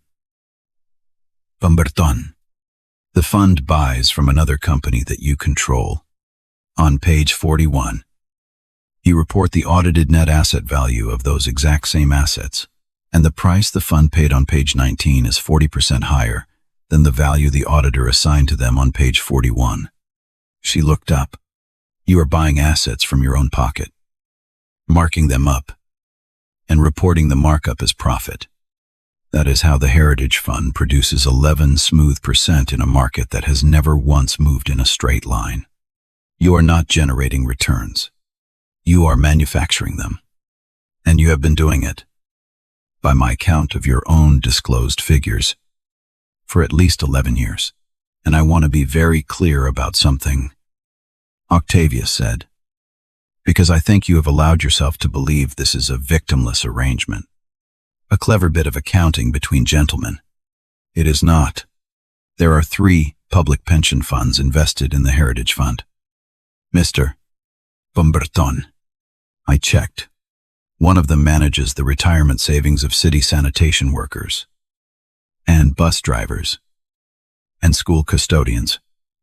Pemberton, the fund buys from another company that you control. On page 41, you report the audited net asset value of those exact same assets, and the price the fund paid on page 19 is 40% higher than the value the auditor assigned to them on page 41. She looked up. You are buying assets from your own pocket, marking them up, and reporting the markup as profit. That is how the Heritage Fund produces 11 smooth % in a market that has never once moved in a straight line. You are not generating returns. You are manufacturing them. And you have been doing it, by my count of your own disclosed figures, for at least 11 years. And I want to be very clear about something. Octavia said, because I think you have allowed yourself to believe this is a victimless arrangement. A clever bit of accounting between gentlemen. It is not. There are 3 public pension funds invested in the Heritage Fund. Mr. Pemberton. I checked. One of them manages the retirement savings of city sanitation workers, and bus drivers, and school custodians.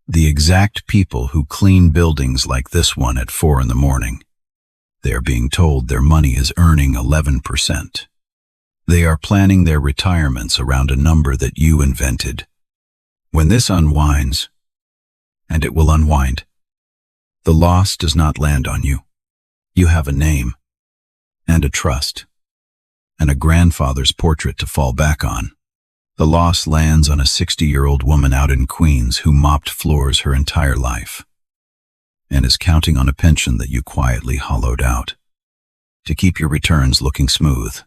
The exact people who clean buildings like this one at 4 in the morning. They are being told their money is earning 11%. They are planning their retirements around a number that you invented. When this unwinds, and it will unwind, the loss does not land on you. You have a name, and a trust, and a grandfather's portrait to fall back on. The loss lands on a 60-year-old woman out in Queens who mopped floors her entire life and is counting on a pension that you quietly hollowed out to keep your returns looking smooth.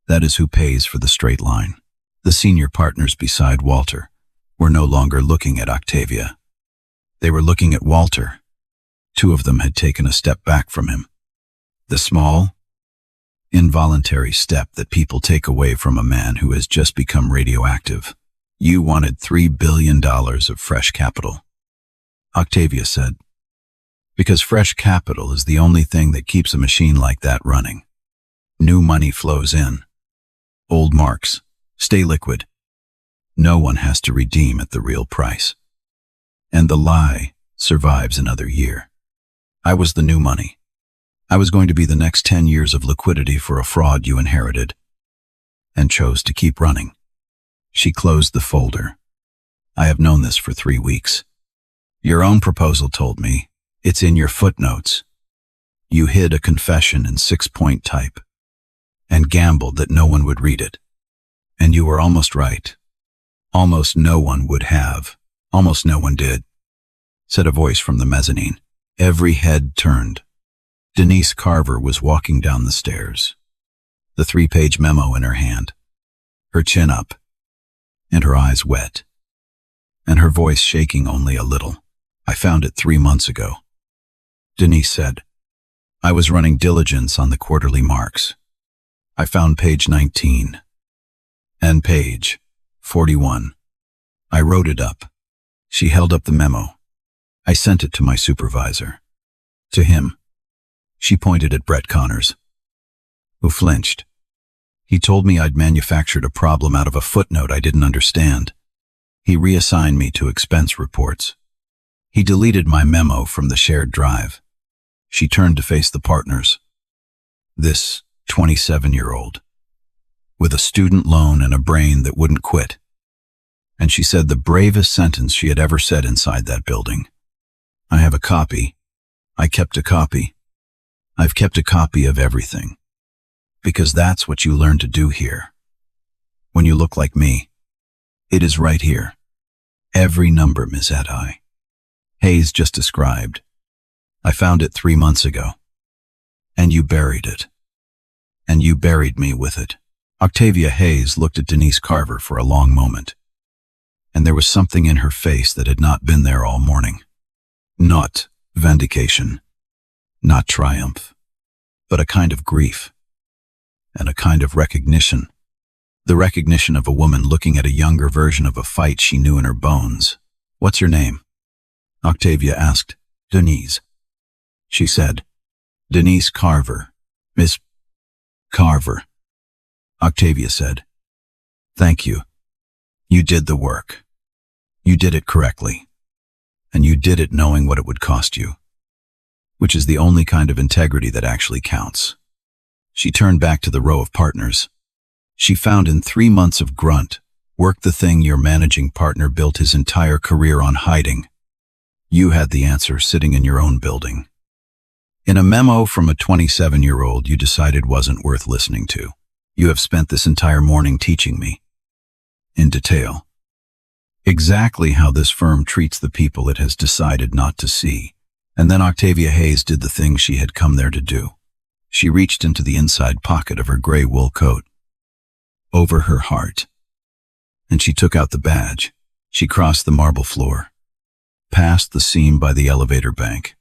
That is who pays for the straight line. The senior partners beside Walter were no longer looking at Octavia. They were looking at Walter. 2 of them had taken a step back from him. The small, involuntary step that people take away from a man who has just become radioactive. You wanted $3 billion of fresh capital, Octavia said, because fresh capital is the only thing that keeps a machine like that running. New money flows in. Old marks stay liquid. No one has to redeem at the real price. And the lie survives another year. I was the new money. I was going to be the next 10 years of liquidity for a fraud you inherited, and chose to keep running. She closed the folder. I have known this for 3 weeks. Your own proposal told me. It's in your footnotes. You hid a confession in 6-point type, and gambled that no one would read it. And you were almost right. Almost no one would have. Almost no one did, said a voice from the mezzanine. Every head turned. Denise Carver was walking down the stairs, the 3-page memo in her hand, her chin up, and her eyes wet, and her voice shaking only a little. I found it 3 months ago, Denise said. I was running diligence on the quarterly marks. I found page 19 and page 41. I wrote it up. She held up the memo. I sent it to my supervisor. To him. She pointed at Brett Connors, who flinched. He told me I'd manufactured a problem out of a footnote I didn't understand. He reassigned me to expense reports. He deleted my memo from the shared drive. She turned to face the partners. This 27-year-old, with a student loan and a brain that wouldn't quit. And she said the bravest sentence she had ever said inside that building. I have a copy. I kept a copy. I've kept a copy of everything. Because that's what you learn to do here. When you look like me. It is right here. Every number, Miss Edi. Hayes just described. I found it 3 months ago. And you buried it. And you buried me with it. Octavia Hayes looked at Denise Carver for a long moment. And there was something in her face that had not been there all morning. Not vindication. Not triumph, but a kind of grief, and a kind of recognition. The recognition of a woman looking at a younger version of a fight she knew in her bones. What's your name? Octavia asked. Denise. She said. Denise Carver. Miss Carver. Octavia said. Thank you. You did the work. You did it correctly. And you did it knowing what it would cost you. Which is the only kind of integrity that actually counts. She turned back to the row of partners. She found in 3 months of grunt, work the thing your managing partner built his entire career on hiding. You had the answer sitting in your own building. In a memo from a 27-year-old you decided wasn't worth listening to. You have spent this entire morning teaching me, in detail, exactly how this firm treats the people it has decided not to see. And then Octavia Hayes did the thing she had come there to do. She reached into the inside pocket of her gray wool coat, over her heart, and she took out the badge. She crossed the marble floor, past the seam by the elevator bank,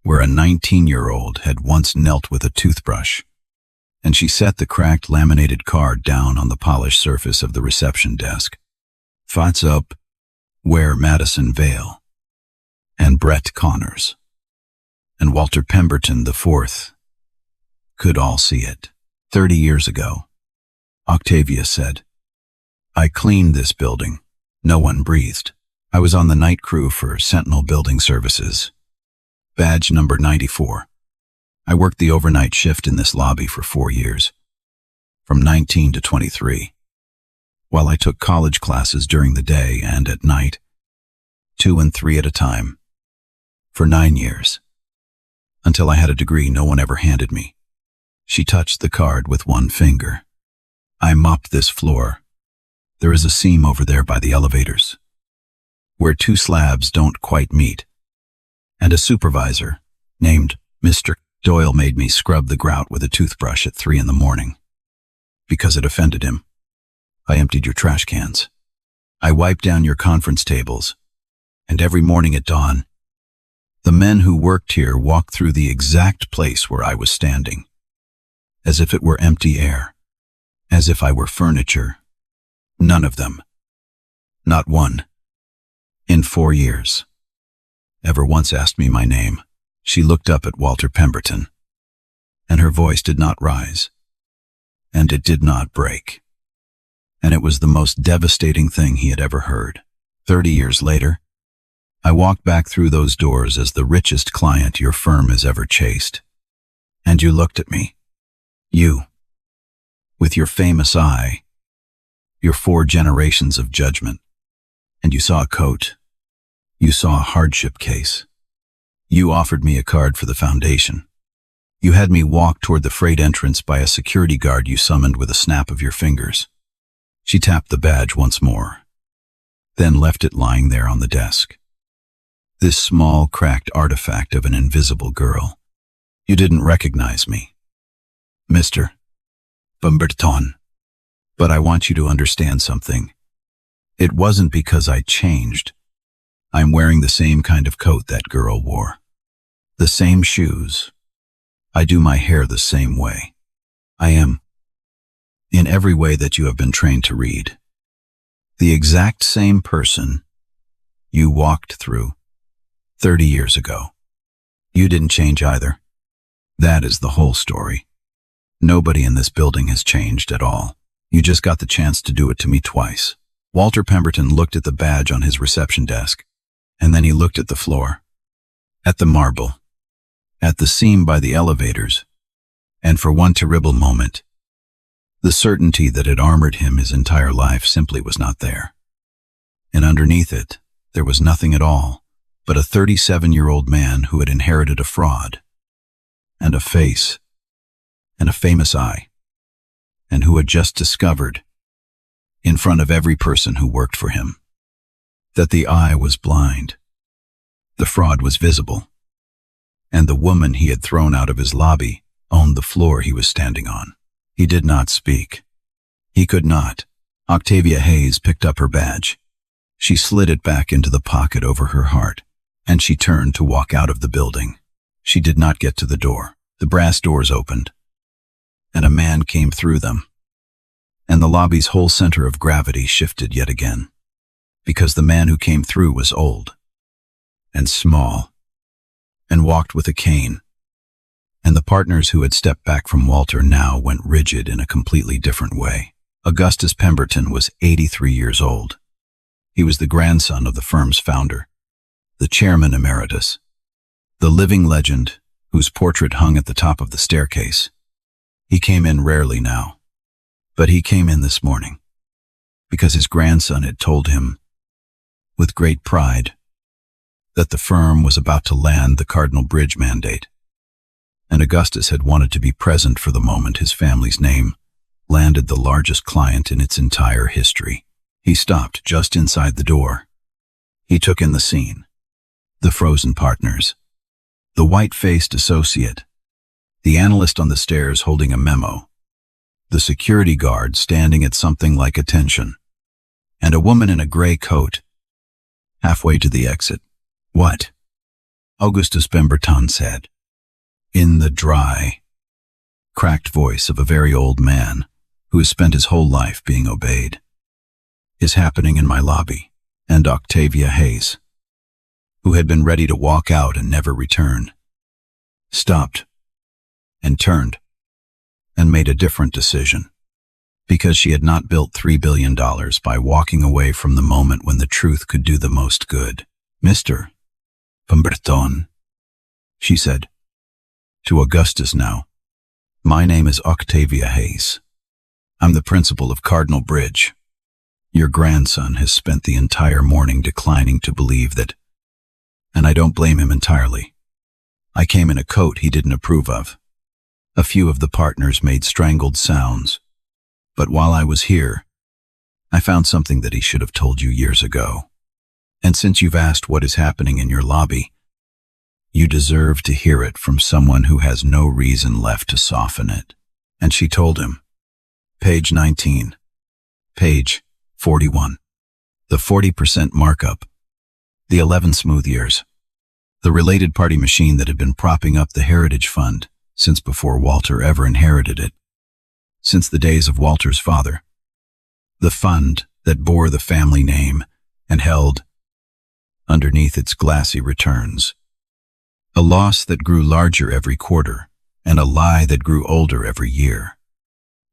where a 19-year-old had once knelt with a toothbrush, and she set the cracked laminated card down on the polished surface of the reception desk. "What's up, where Madison Vale, and Brett Connors, and Walter Pemberton IV could all see it. 30 years ago, Octavia said, I cleaned this building. No one breathed. I was on the night crew for Sentinel Building Services. Badge number 94. I worked the overnight shift in this lobby for 4 years, from 19 to 23, while I took college classes during the day and at night, 2 and 3 at a time, for 9 years, until I had a degree no one ever handed me." She touched the card with one finger. "I mopped this floor. There is a seam over there by the elevators, where 2 slabs don't quite meet, and a supervisor named Mr. Doyle made me scrub the grout with a toothbrush at 3 in the morning. Because it offended him, I emptied your trash cans. I wiped down your conference tables, and every morning at dawn, the men who worked here walked through the exact place where I was standing, as if it were empty air, as if I were furniture. None of them, not one, in 4 years, ever once asked me my name." She looked up at Walter Pemberton, and her voice did not rise, and it did not break, and it was the most devastating thing he had ever heard. 30 years later, I walked back through those doors as the richest client your firm has ever chased, and you looked at me. You, with your famous eye, your 4 generations of judgment, and you saw a coat. You saw a hardship case. You offered me a card for the foundation. You had me walk toward the freight entrance by a security guard you summoned with a snap of your fingers. She tapped the badge once more, then left it lying there on the desk. This small, cracked artifact of an invisible girl. You didn't recognize me, Mr. Pemberton. But I want you to understand something. It wasn't because I changed. I'm wearing the same kind of coat that girl wore. The same shoes. I do my hair the same way. I am, in every way that you have been trained to read, the exact same person you walked through 30 years ago. You didn't change either. That is the whole story. Nobody in this building has changed at all. You just got the chance to do it to me twice." Walter Pemberton looked at the badge on his reception desk, and then he looked at the floor, at the marble, at the seam by the elevators, and for one terrible moment, the certainty that had armored him his entire life simply was not there. And underneath it, there was nothing at all but a 37-year-old man who had inherited a fraud, and a face, and a famous eye, and who had just discovered, in front of every person who worked for him, that the eye was blind, the fraud was visible, and the woman he had thrown out of his lobby owned the floor he was standing on. He did not speak. He could not. Octavia Hayes picked up her badge. She slid it back into the pocket over her heart, and she turned to walk out of the building. She did not get to the door. The brass doors opened, and a man came through them, and the lobby's whole center of gravity shifted yet again, because the man who came through was old and small and walked with a cane, and the partners who had stepped back from Walter now went rigid in a completely different way. Augustus Pemberton was 83 years old. He was the grandson of the firm's founder, the chairman emeritus, the living legend whose portrait hung at the top of the staircase. He came in rarely now, but he came in this morning because his grandson had told him, with great pride, that the firm was about to land the Cardinal Bridge mandate, and Augustus had wanted to be present for the moment his family's name landed the largest client in its entire history. He stopped just inside the door. He took in the scene, the frozen partners, the white-faced associate, the analyst on the stairs holding a memo, the security guard standing at something like attention, and a woman in a gray coat halfway to the exit. "What?" Augustus Pemberton said, in the dry, cracked voice of a very old man who has spent his whole life being obeyed. Is happening in my lobby, and Octavia Hayes, who had been ready to walk out and never return, stopped and turned and made a different decision, because she had not built $3 billion by walking away from the moment when the truth could do the most good. Mr. Pemberton, she said, to Augustus now, my name is Octavia Hayes. I'm the principal of Cardinal Bridge. Your grandson has spent the entire morning declining to believe that, and I don't blame him entirely. I came in a coat he didn't approve of. A few of the partners made strangled sounds, but while I was here, I found something that he should have told you years ago. And since you've asked what is happening in your lobby, you deserve to hear it from someone who has no reason left to soften it. And she told him. Page 19. Page 41. The 40% markup. The 11 smooth years. The related party machine that had been propping up the Heritage Fund since before Walter ever inherited it. Since the days of Walter's father. The fund that bore the family name and held, underneath its glassy returns, a loss that grew larger every quarter and a lie that grew older every year.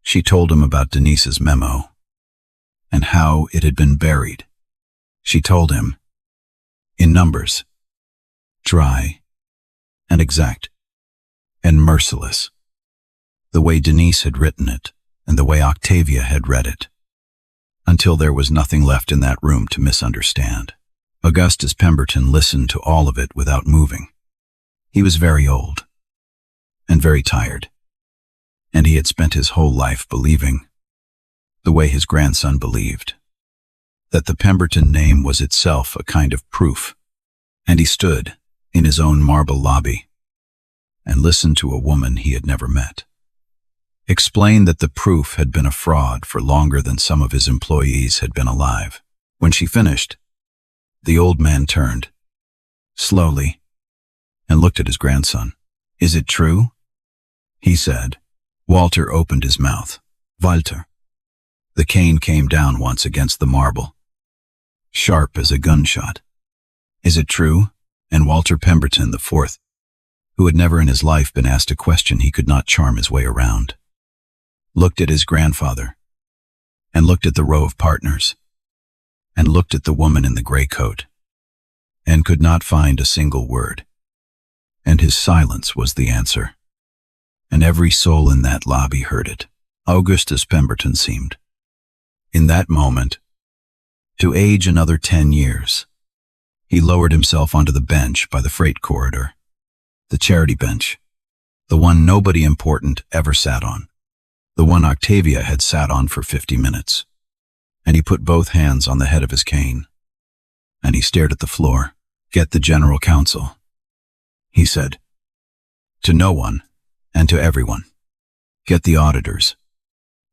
She told him about Denise's memo and how it had been buried. She told him, in numbers, dry and exact and merciless, the way Denise had written it and the way Octavia had read it, until there was nothing left in that room to misunderstand. Augustus Pemberton listened to all of it without moving. He was very old and very tired, and he had spent his whole life believing, the way his grandson believed, that the Pemberton name was itself a kind of proof. And he stood in his own marble lobby and listened to a woman he had never met explain that the proof had been a fraud for longer than some of his employees had been alive. When she finished, the old man turned, slowly, and looked at his grandson. Is it true? He said. Walter opened his mouth. Walter. The cane came down once against the marble, sharp as a gunshot. Is it true? And Walter Pemberton IV, who had never in his life been asked a question he could not charm his way around, looked at his grandfather, and looked at the row of partners, and looked at the woman in the gray coat, and could not find a single word. And his silence was the answer. And every soul in that lobby heard it. Augustus Pemberton seemed, in that moment, to age another 10 years. He lowered himself onto the bench by the freight corridor, the charity bench, the one nobody important ever sat on, the one Octavia had sat on for 50 minutes. And he put both hands on the head of his cane, and he stared at the floor. Get the general counsel, he said, to no one and to everyone. Get the auditors.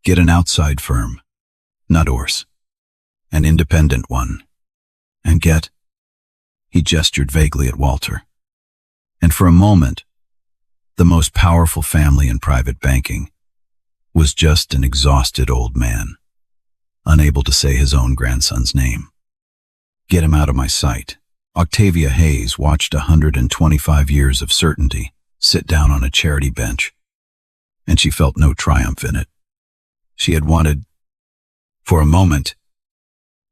Get an outside firm, not ours, an independent one. And get, he gestured vaguely at Walter. And for a moment, the most powerful family in private banking was just an exhausted old man, unable to say his own grandson's name. Get him out of my sight. Octavia Hayes watched 125 years of certainty sit down on a charity bench, and she felt no triumph in it. She had wanted, for a moment,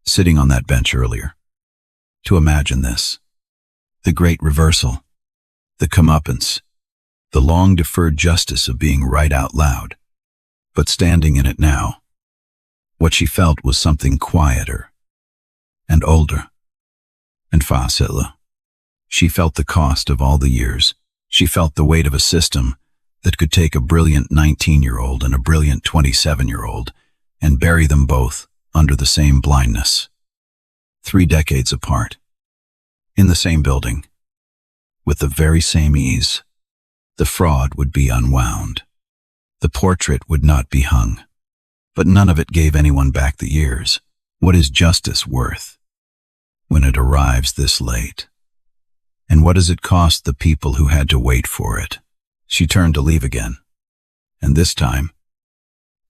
sitting on that bench earlier, to imagine this, the great reversal, the comeuppance, the long-deferred justice of being right out loud. But standing in it now, what she felt was something quieter and older and facile. She felt the cost of all the years. She felt the weight of a system that could take a brilliant 19-year-old and a brilliant 27-year-old and bury them both under the same blindness. 3 decades apart, in the same building, with the very same ease. The fraud would be unwound. The portrait would not be hung. But none of it gave anyone back the years. What is justice worth when it arrives this late? And what does it cost the people who had to wait for it? She turned to leave again. And this time,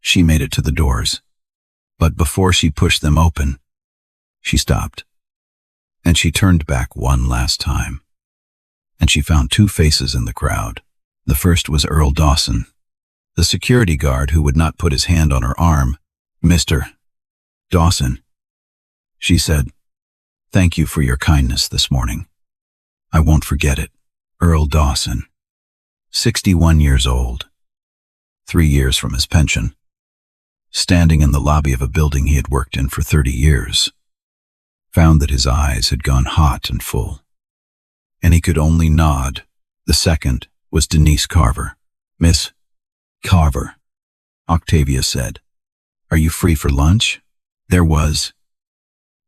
she made it to the doors. But before she pushed them open, she stopped. And she turned back one last time. And she found two faces in the crowd. The first was Earl Dawson, the security guard who would not put his hand on her arm. "Mr. Dawson," she said, "thank you for your kindness this morning. I won't forget it." Earl Dawson, 61 years old, 3 years from his pension, standing in the lobby of a building he had worked in for 30 years, found that his eyes had gone hot and full, and he could only nod. The second was Denise Carver. "Miss Carver," Octavia said, "are you free for lunch?" There was,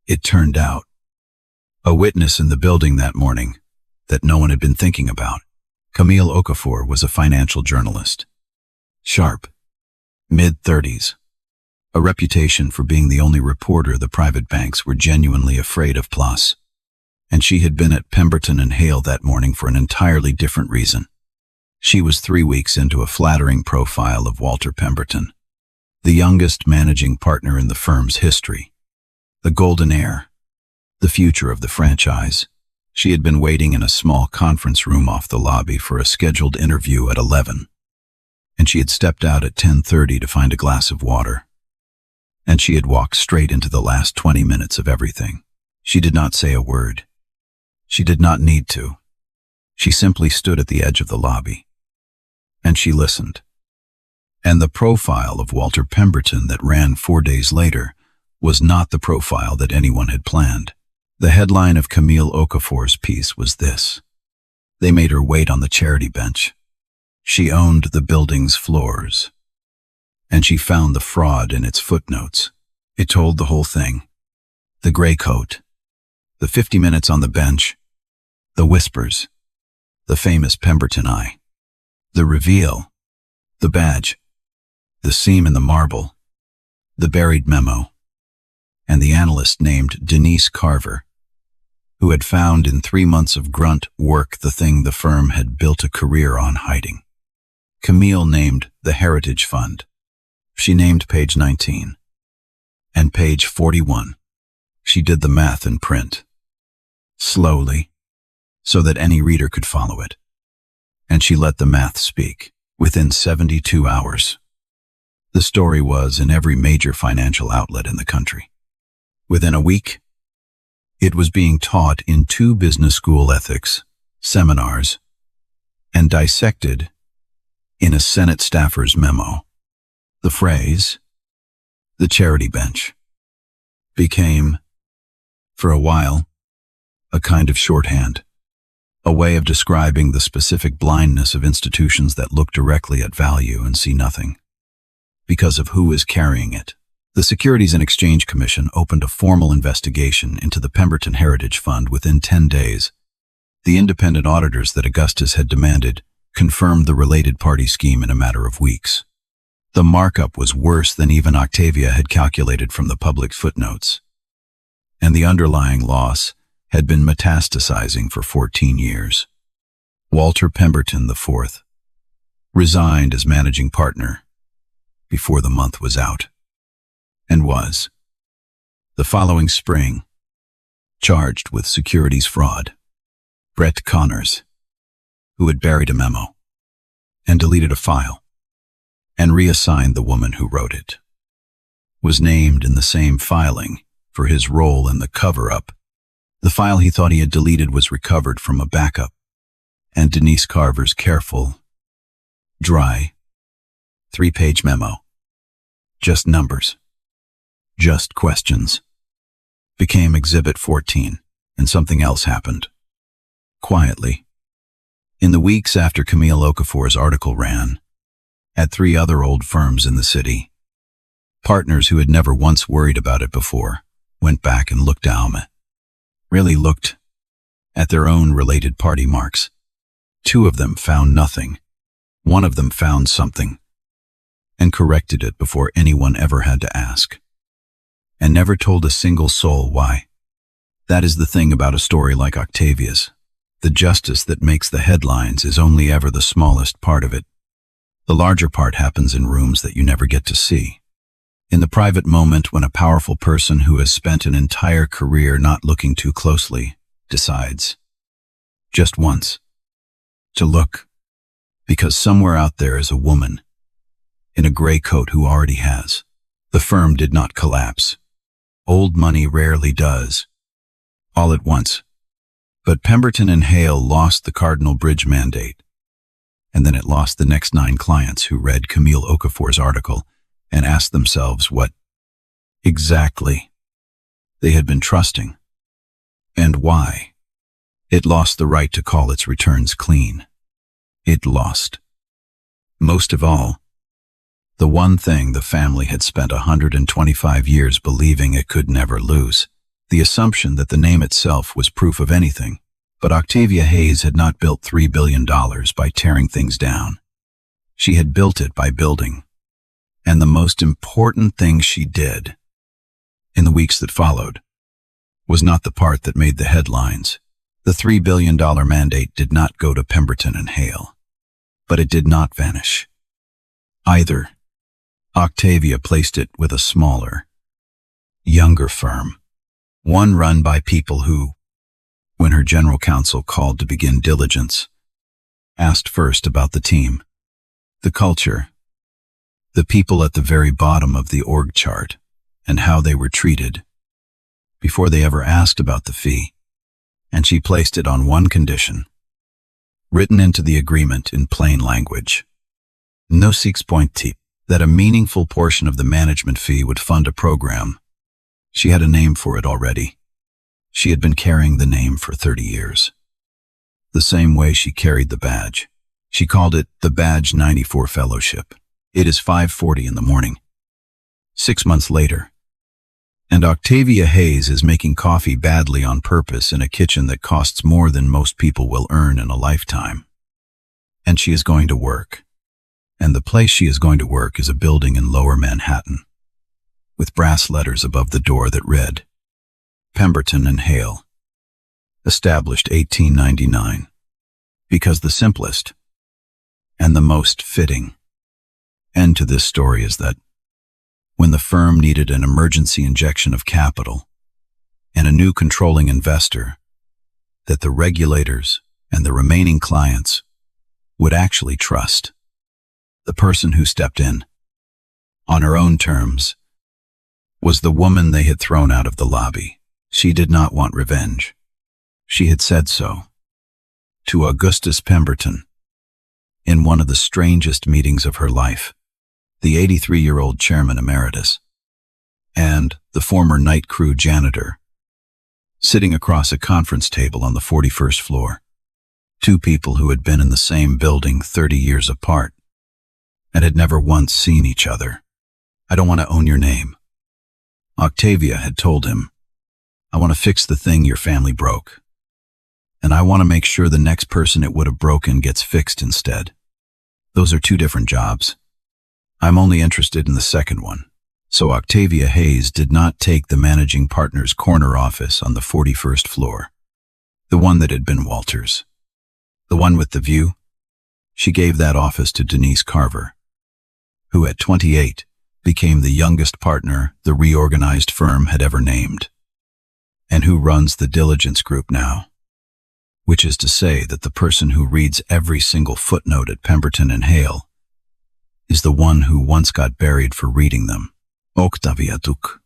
it turned out, a witness in the building that morning that no one had been thinking about. Camille Okafor was a financial journalist. Sharp, mid-30s, a reputation for being the only reporter the private banks were genuinely afraid of plus. And she had been at Pemberton and Hale that morning for an entirely different reason. She was 3 weeks into a flattering profile of Walter Pemberton, the youngest managing partner in the firm's history, the golden heir, the future of the franchise. She had been waiting in a small conference room off the lobby for a scheduled interview at 11, and she had stepped out at 10:30 to find a glass of water. And she had walked straight into the last 20 minutes of everything. She did not say a word. She did not need to. She simply stood at the edge of the lobby, and she listened. And the profile of Walter Pemberton that ran 4 days later was not the profile that anyone had planned. The headline of Camille Okafor's piece was this: "They made her wait on the charity bench. She owned the building's floors." And she found the fraud in its footnotes. It told the whole thing. The gray coat, the 50 minutes on the bench, the whispers, the famous Pemberton eye, the reveal, the badge, the seam in the marble, the buried memo, and the analyst named Denise Carver, who had found in 3 months of grunt work the thing the firm had built a career on hiding. Camille named the Heritage Fund. She named page 19. And page 41. She did the math in print, slowly, so that any reader could follow it. And she let the math speak. Within 72 hours, the story was in every major financial outlet in the country. Within a week, it was being taught in 2 business school ethics seminars and dissected in a Senate staffer's memo. The phrase, "the charity bench," became, for a while, a kind of shorthand, a way of describing the specific blindness of institutions that look directly at value and see nothing, because of who is carrying it. The Securities and Exchange Commission opened a formal investigation into the Pemberton Heritage Fund within 10 days. The independent auditors that Augustus had demanded confirmed the related party scheme in a matter of weeks. The markup was worse than even Octavia had calculated from the public footnotes, and the underlying loss had been metastasizing for 14 years. Walter Pemberton IV resigned as managing partner before the month was out, and was, the following spring, charged with securities fraud. Brett Connors, who had buried a memo and deleted a file and reassigned the woman who wrote it, was named in the same filing for his role in the cover-up. The file he thought he had deleted was recovered from a backup, and Denise Carver's careful, dry, 3-page memo, just numbers, just questions, became Exhibit 14, and something else happened. Quietly, in the weeks after Camille Okafor's article ran, at 3 other old firms in the city, partners who had never once worried about it before went back and looked at their own related party marks. 2 of them found nothing. 1 of them found something and corrected it before anyone ever had to ask, and never told a single soul why. That is the thing about a story like Octavia's. The justice that makes the headlines is only ever the smallest part of it. The larger part happens in rooms that you never get to see. In the private moment when a powerful person who has spent an entire career not looking too closely decides, just once, to look, because somewhere out there is a woman in a gray coat who already has. The firm did not collapse. Old money rarely does, all at once. But Pemberton and Hale lost the Cardinal Bridge mandate, and then it lost the next 9 clients who read Camille Okafor's article and asked themselves what exactly they had been trusting and why. It lost the right to call its returns clean. It lost, most of all, the one thing the family had spent 125 years believing it could never lose, the assumption that the name itself was proof of anything. But Octavia Hayes had not built $3 billion by tearing things down. She had built it by building. And the most important thing she did, in the weeks that followed, was not the part that made the headlines. The $3 billion mandate did not go to Pemberton and Hale. But it did not vanish either. Octavia placed it with a smaller, younger firm, one run by people who, when her general counsel called to begin diligence, asked first about the team, the culture, the people at the very bottom of the org chart, and how they were treated, before they ever asked about the fee. And she placed it on one condition, written into the agreement in plain language. No 6.t, that a meaningful portion of the management fee would fund a program. She had a name for it already. She had been carrying the name for 30 years. The same way she carried the badge. She called it the Badge 94 Fellowship. It is 5:40 in the morning. 6 months later. And Octavia Hayes is making coffee badly on purpose in a kitchen that costs more than most people will earn in a lifetime. And she is going to work. And the place she is going to work is a building in Lower Manhattan, with brass letters above the door that read, Pemberton and Hale, established 1899, because the simplest and the most fitting end to this story is that when the firm needed an emergency injection of capital and a new controlling investor, that the regulators and the remaining clients would actually trust. The person who stepped in, on her own terms, was the woman they had thrown out of the lobby. She did not want revenge. She had said so to Augustus Pemberton in one of the strangest meetings of her life, the 83-year-old chairman emeritus, and the former night crew janitor, sitting across a conference table on the 41st floor, 2 people who had been in the same building 30 years apart and had never once seen each other. I don't want to own your name. Octavia had told him, I want to fix the thing your family broke. And I want to make sure the next person it would have broken gets fixed instead. Those are 2 different jobs. I'm only interested in the second one. So Octavia Hayes did not take the managing partner's corner office on the 41st floor, the one that had been Walter's, the one with the view. She gave that office to Denise Carver, who at 28 became the youngest partner the reorganized firm had ever named, and who runs the diligence group now, which is to say that the person who reads every single footnote at Pemberton and Hale is the one who once got buried for reading them. Octavia took,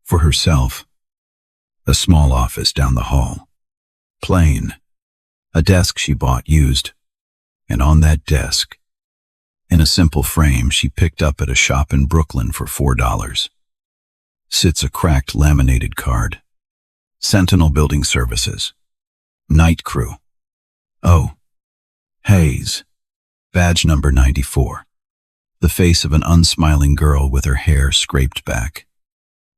for herself, a small office down the hall, plain, a desk she bought used, and on that desk, in a simple frame she picked up at a shop in Brooklyn for $4, sits a cracked laminated card. Sentinel Building Services. Night Crew. Oh. Hayes. Badge number 94. The face of an unsmiling girl with her hair scraped back.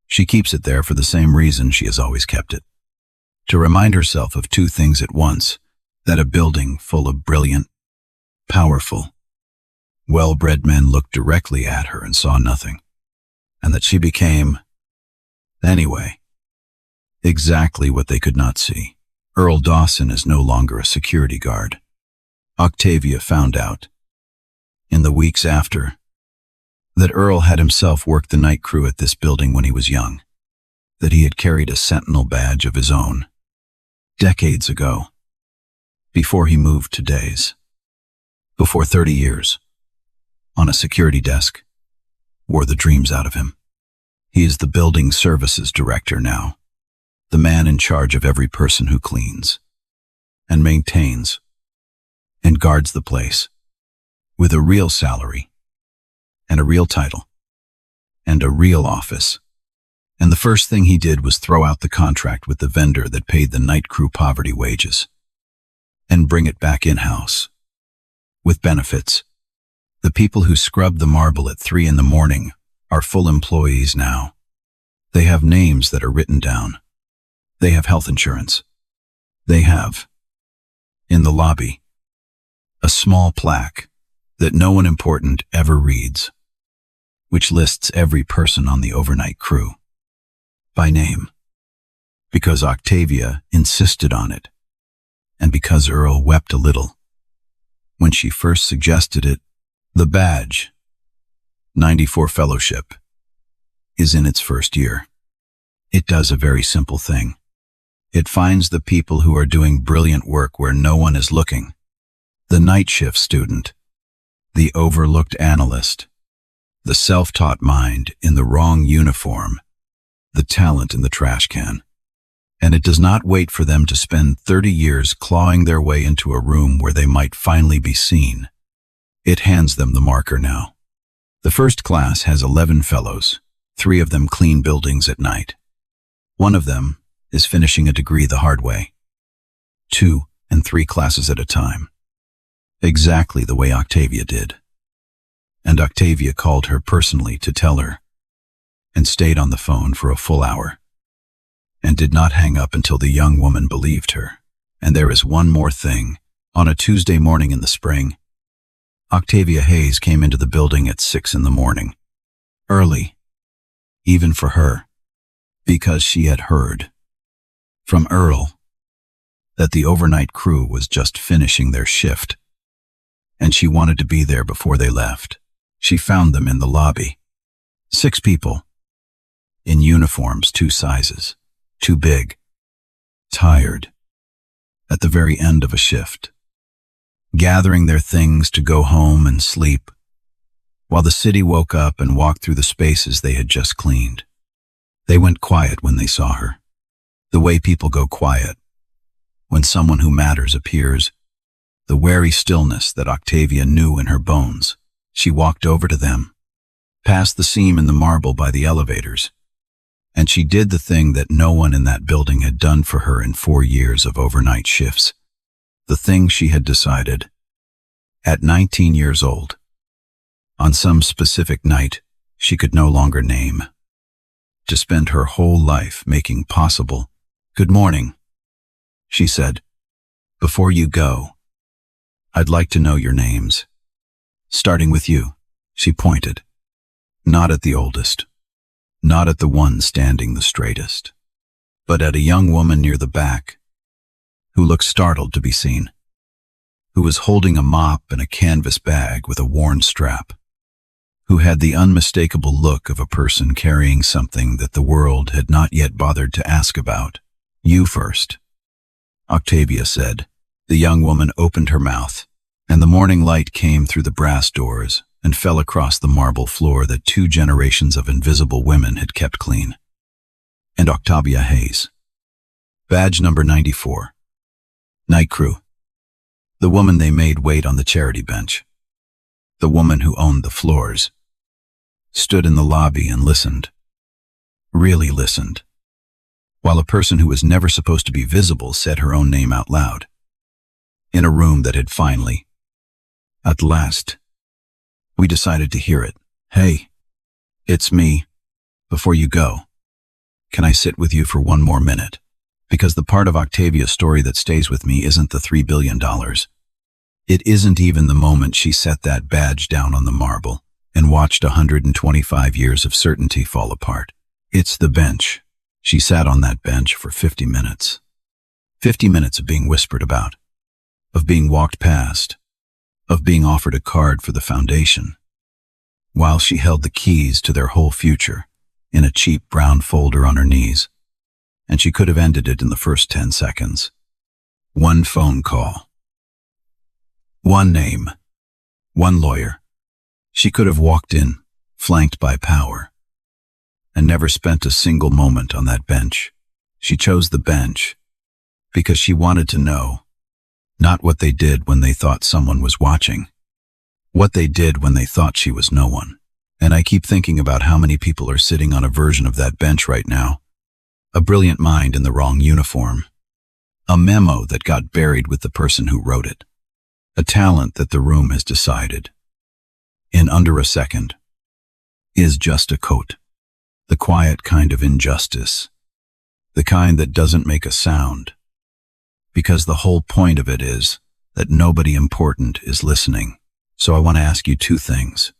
She keeps it there for the same reason she has always kept it. To remind herself of 2 things at once, that a building full of brilliant, powerful, well-bred men looked directly at her and saw nothing, and that she became, anyway, exactly what they could not see. Earl Dawson is no longer a security guard. Octavia found out, in the weeks after, that Earl had himself worked the night crew at this building when he was young, that he had carried a sentinel badge of his own, decades ago, before he moved to days, before 30 years, on a security desk, wore the dreams out of him. He is the building services director now, the man in charge of every person who cleans, and maintains, and guards the place, with a real salary, and a real title, and a real office. And the first thing he did was throw out the contract with the vendor that paid the night crew poverty wages, and bring it back in-house, with benefits. The people who scrubbed the marble at 3 a.m. are full employees now. They have names that are written down. They have health insurance. They have, in the lobby, a small plaque that no one important ever reads, which lists every person on the overnight crew, by name, because Octavia insisted on it, and because Earl wept a little when she first suggested it. The badge, 94 Fellowship, is in its first year. It does a very simple thing. It finds the people who are doing brilliant work where no one is looking. The night shift student, the overlooked analyst, the self-taught mind in the wrong uniform, the talent in the trash can. And it does not wait for them to spend 30 years clawing their way into a room where they might finally be seen. It hands them the marker now. The first class has 11 fellows. 3 of them clean buildings at night. 1 of them is finishing a degree the hard way. 2 and 3 classes at a time. Exactly the way Octavia did. And Octavia called her personally to tell her, and stayed on the phone for a full hour, and did not hang up until the young woman believed her. And there is one more thing. On a Tuesday morning in the spring, Octavia Hayes came into the building at 6 a.m. Early, even for her, because she had heard from Earl that the overnight crew was just finishing their shift, and she wanted to be there before they left. She found them in the lobby. 6 people, in uniforms 2 sizes, too big, tired, at the very end of a shift, gathering their things to go home and sleep, while the city woke up and walked through the spaces they had just cleaned. They went quiet when they saw her, the way people go quiet when someone who matters appears, the wary stillness that Octavia knew in her bones. She walked over to them, past the seam in the marble by the elevators, and she did the thing that no one in that building had done for her in 4 years of overnight shifts. The thing she had decided, at 19 years old, on some specific night she could no longer name, to spend her whole life making possible. "Good morning," she said. "Before you go, I'd like to know your names. Starting with you." She pointed, not at the oldest, not at the one standing the straightest, but at a young woman near the back, who looked startled to be seen, who was holding a mop and a canvas bag with a worn strap, who had the unmistakable look of a person carrying something that the world had not yet bothered to ask about. "You first," Octavia said. The young woman opened her mouth, and the morning light came through the brass doors and fell across the marble floor that 2 generations of invisible women had kept clean. And Octavia Hayes, badge number 94, night crew, the woman they made wait on the charity bench, the woman who owned the floors, stood in the lobby and listened, really listened, while a person who was never supposed to be visible said her own name out loud, in a room that had finally, at last, we decided to hear it. "Hey, it's me. Before you go, can I sit with you for 1 more minute? Because the part of Octavia's story that stays with me isn't the $3 billion. It isn't even the moment she set that badge down on the marble and watched 125 years of certainty fall apart. It's the bench. She sat on that bench for 50 minutes. 50 minutes of being whispered about, of being walked past, of being offered a card for the foundation, while she held the keys to their whole future in a cheap brown folder on her knees. And she could have ended it in the first 10 seconds. One phone call. One name. One lawyer. She could have walked in, flanked by power, and never spent a single moment on that bench. She chose the bench because she wanted to know, not what they did when they thought someone was watching, what they did when they thought she was no one. And I keep thinking about how many people are sitting on a version of that bench right now. A brilliant mind in the wrong uniform. A memo that got buried with the person who wrote it. A talent that the room has decided, in under a second, is just a coat. The quiet kind of injustice. The kind that doesn't make a sound. Because the whole point of it is that nobody important is listening. So I want to ask you two things,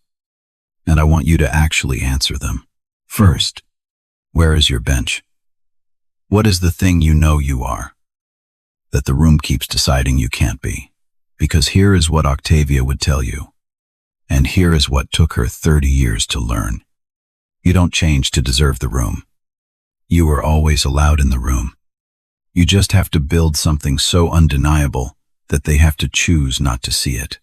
and I want you to actually answer them. First, where is your bench? What is the thing you know you are, that the room keeps deciding you can't be? Because here is what Octavia would tell you, and here is what took her 30 years to learn. You don't change to deserve the room. You are always allowed in the room. You just have to build something so undeniable that they have to choose not to see it,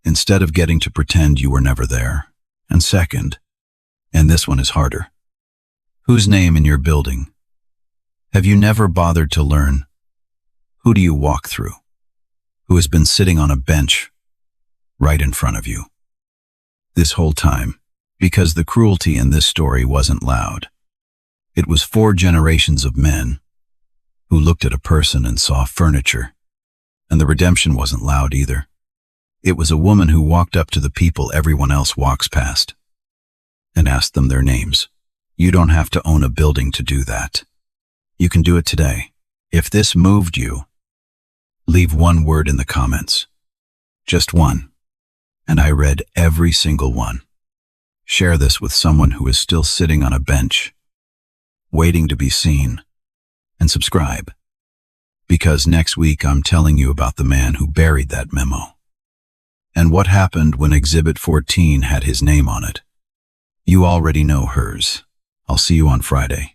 instead of getting to pretend you were never there. And second, and this one is harder, whose name in your building? Have you never bothered to learn? Who do you walk through? Who has been sitting on a bench right in front of you this whole time? Because the cruelty in this story wasn't loud. It was 4 generations of men who looked at a person and saw furniture. And the redemption wasn't loud either. It was a woman who walked up to the people everyone else walks past and asked them their names. You don't have to own a building to do that. You can do it today. If this moved you, leave one word in the comments. Just one. And I read every single one. Share this with someone who is still sitting on a bench, waiting to be seen. And subscribe. Because next week I'm telling you about the man who buried that memo. And what happened when Exhibit 14 had his name on it. You already know hers. I'll see you on Friday.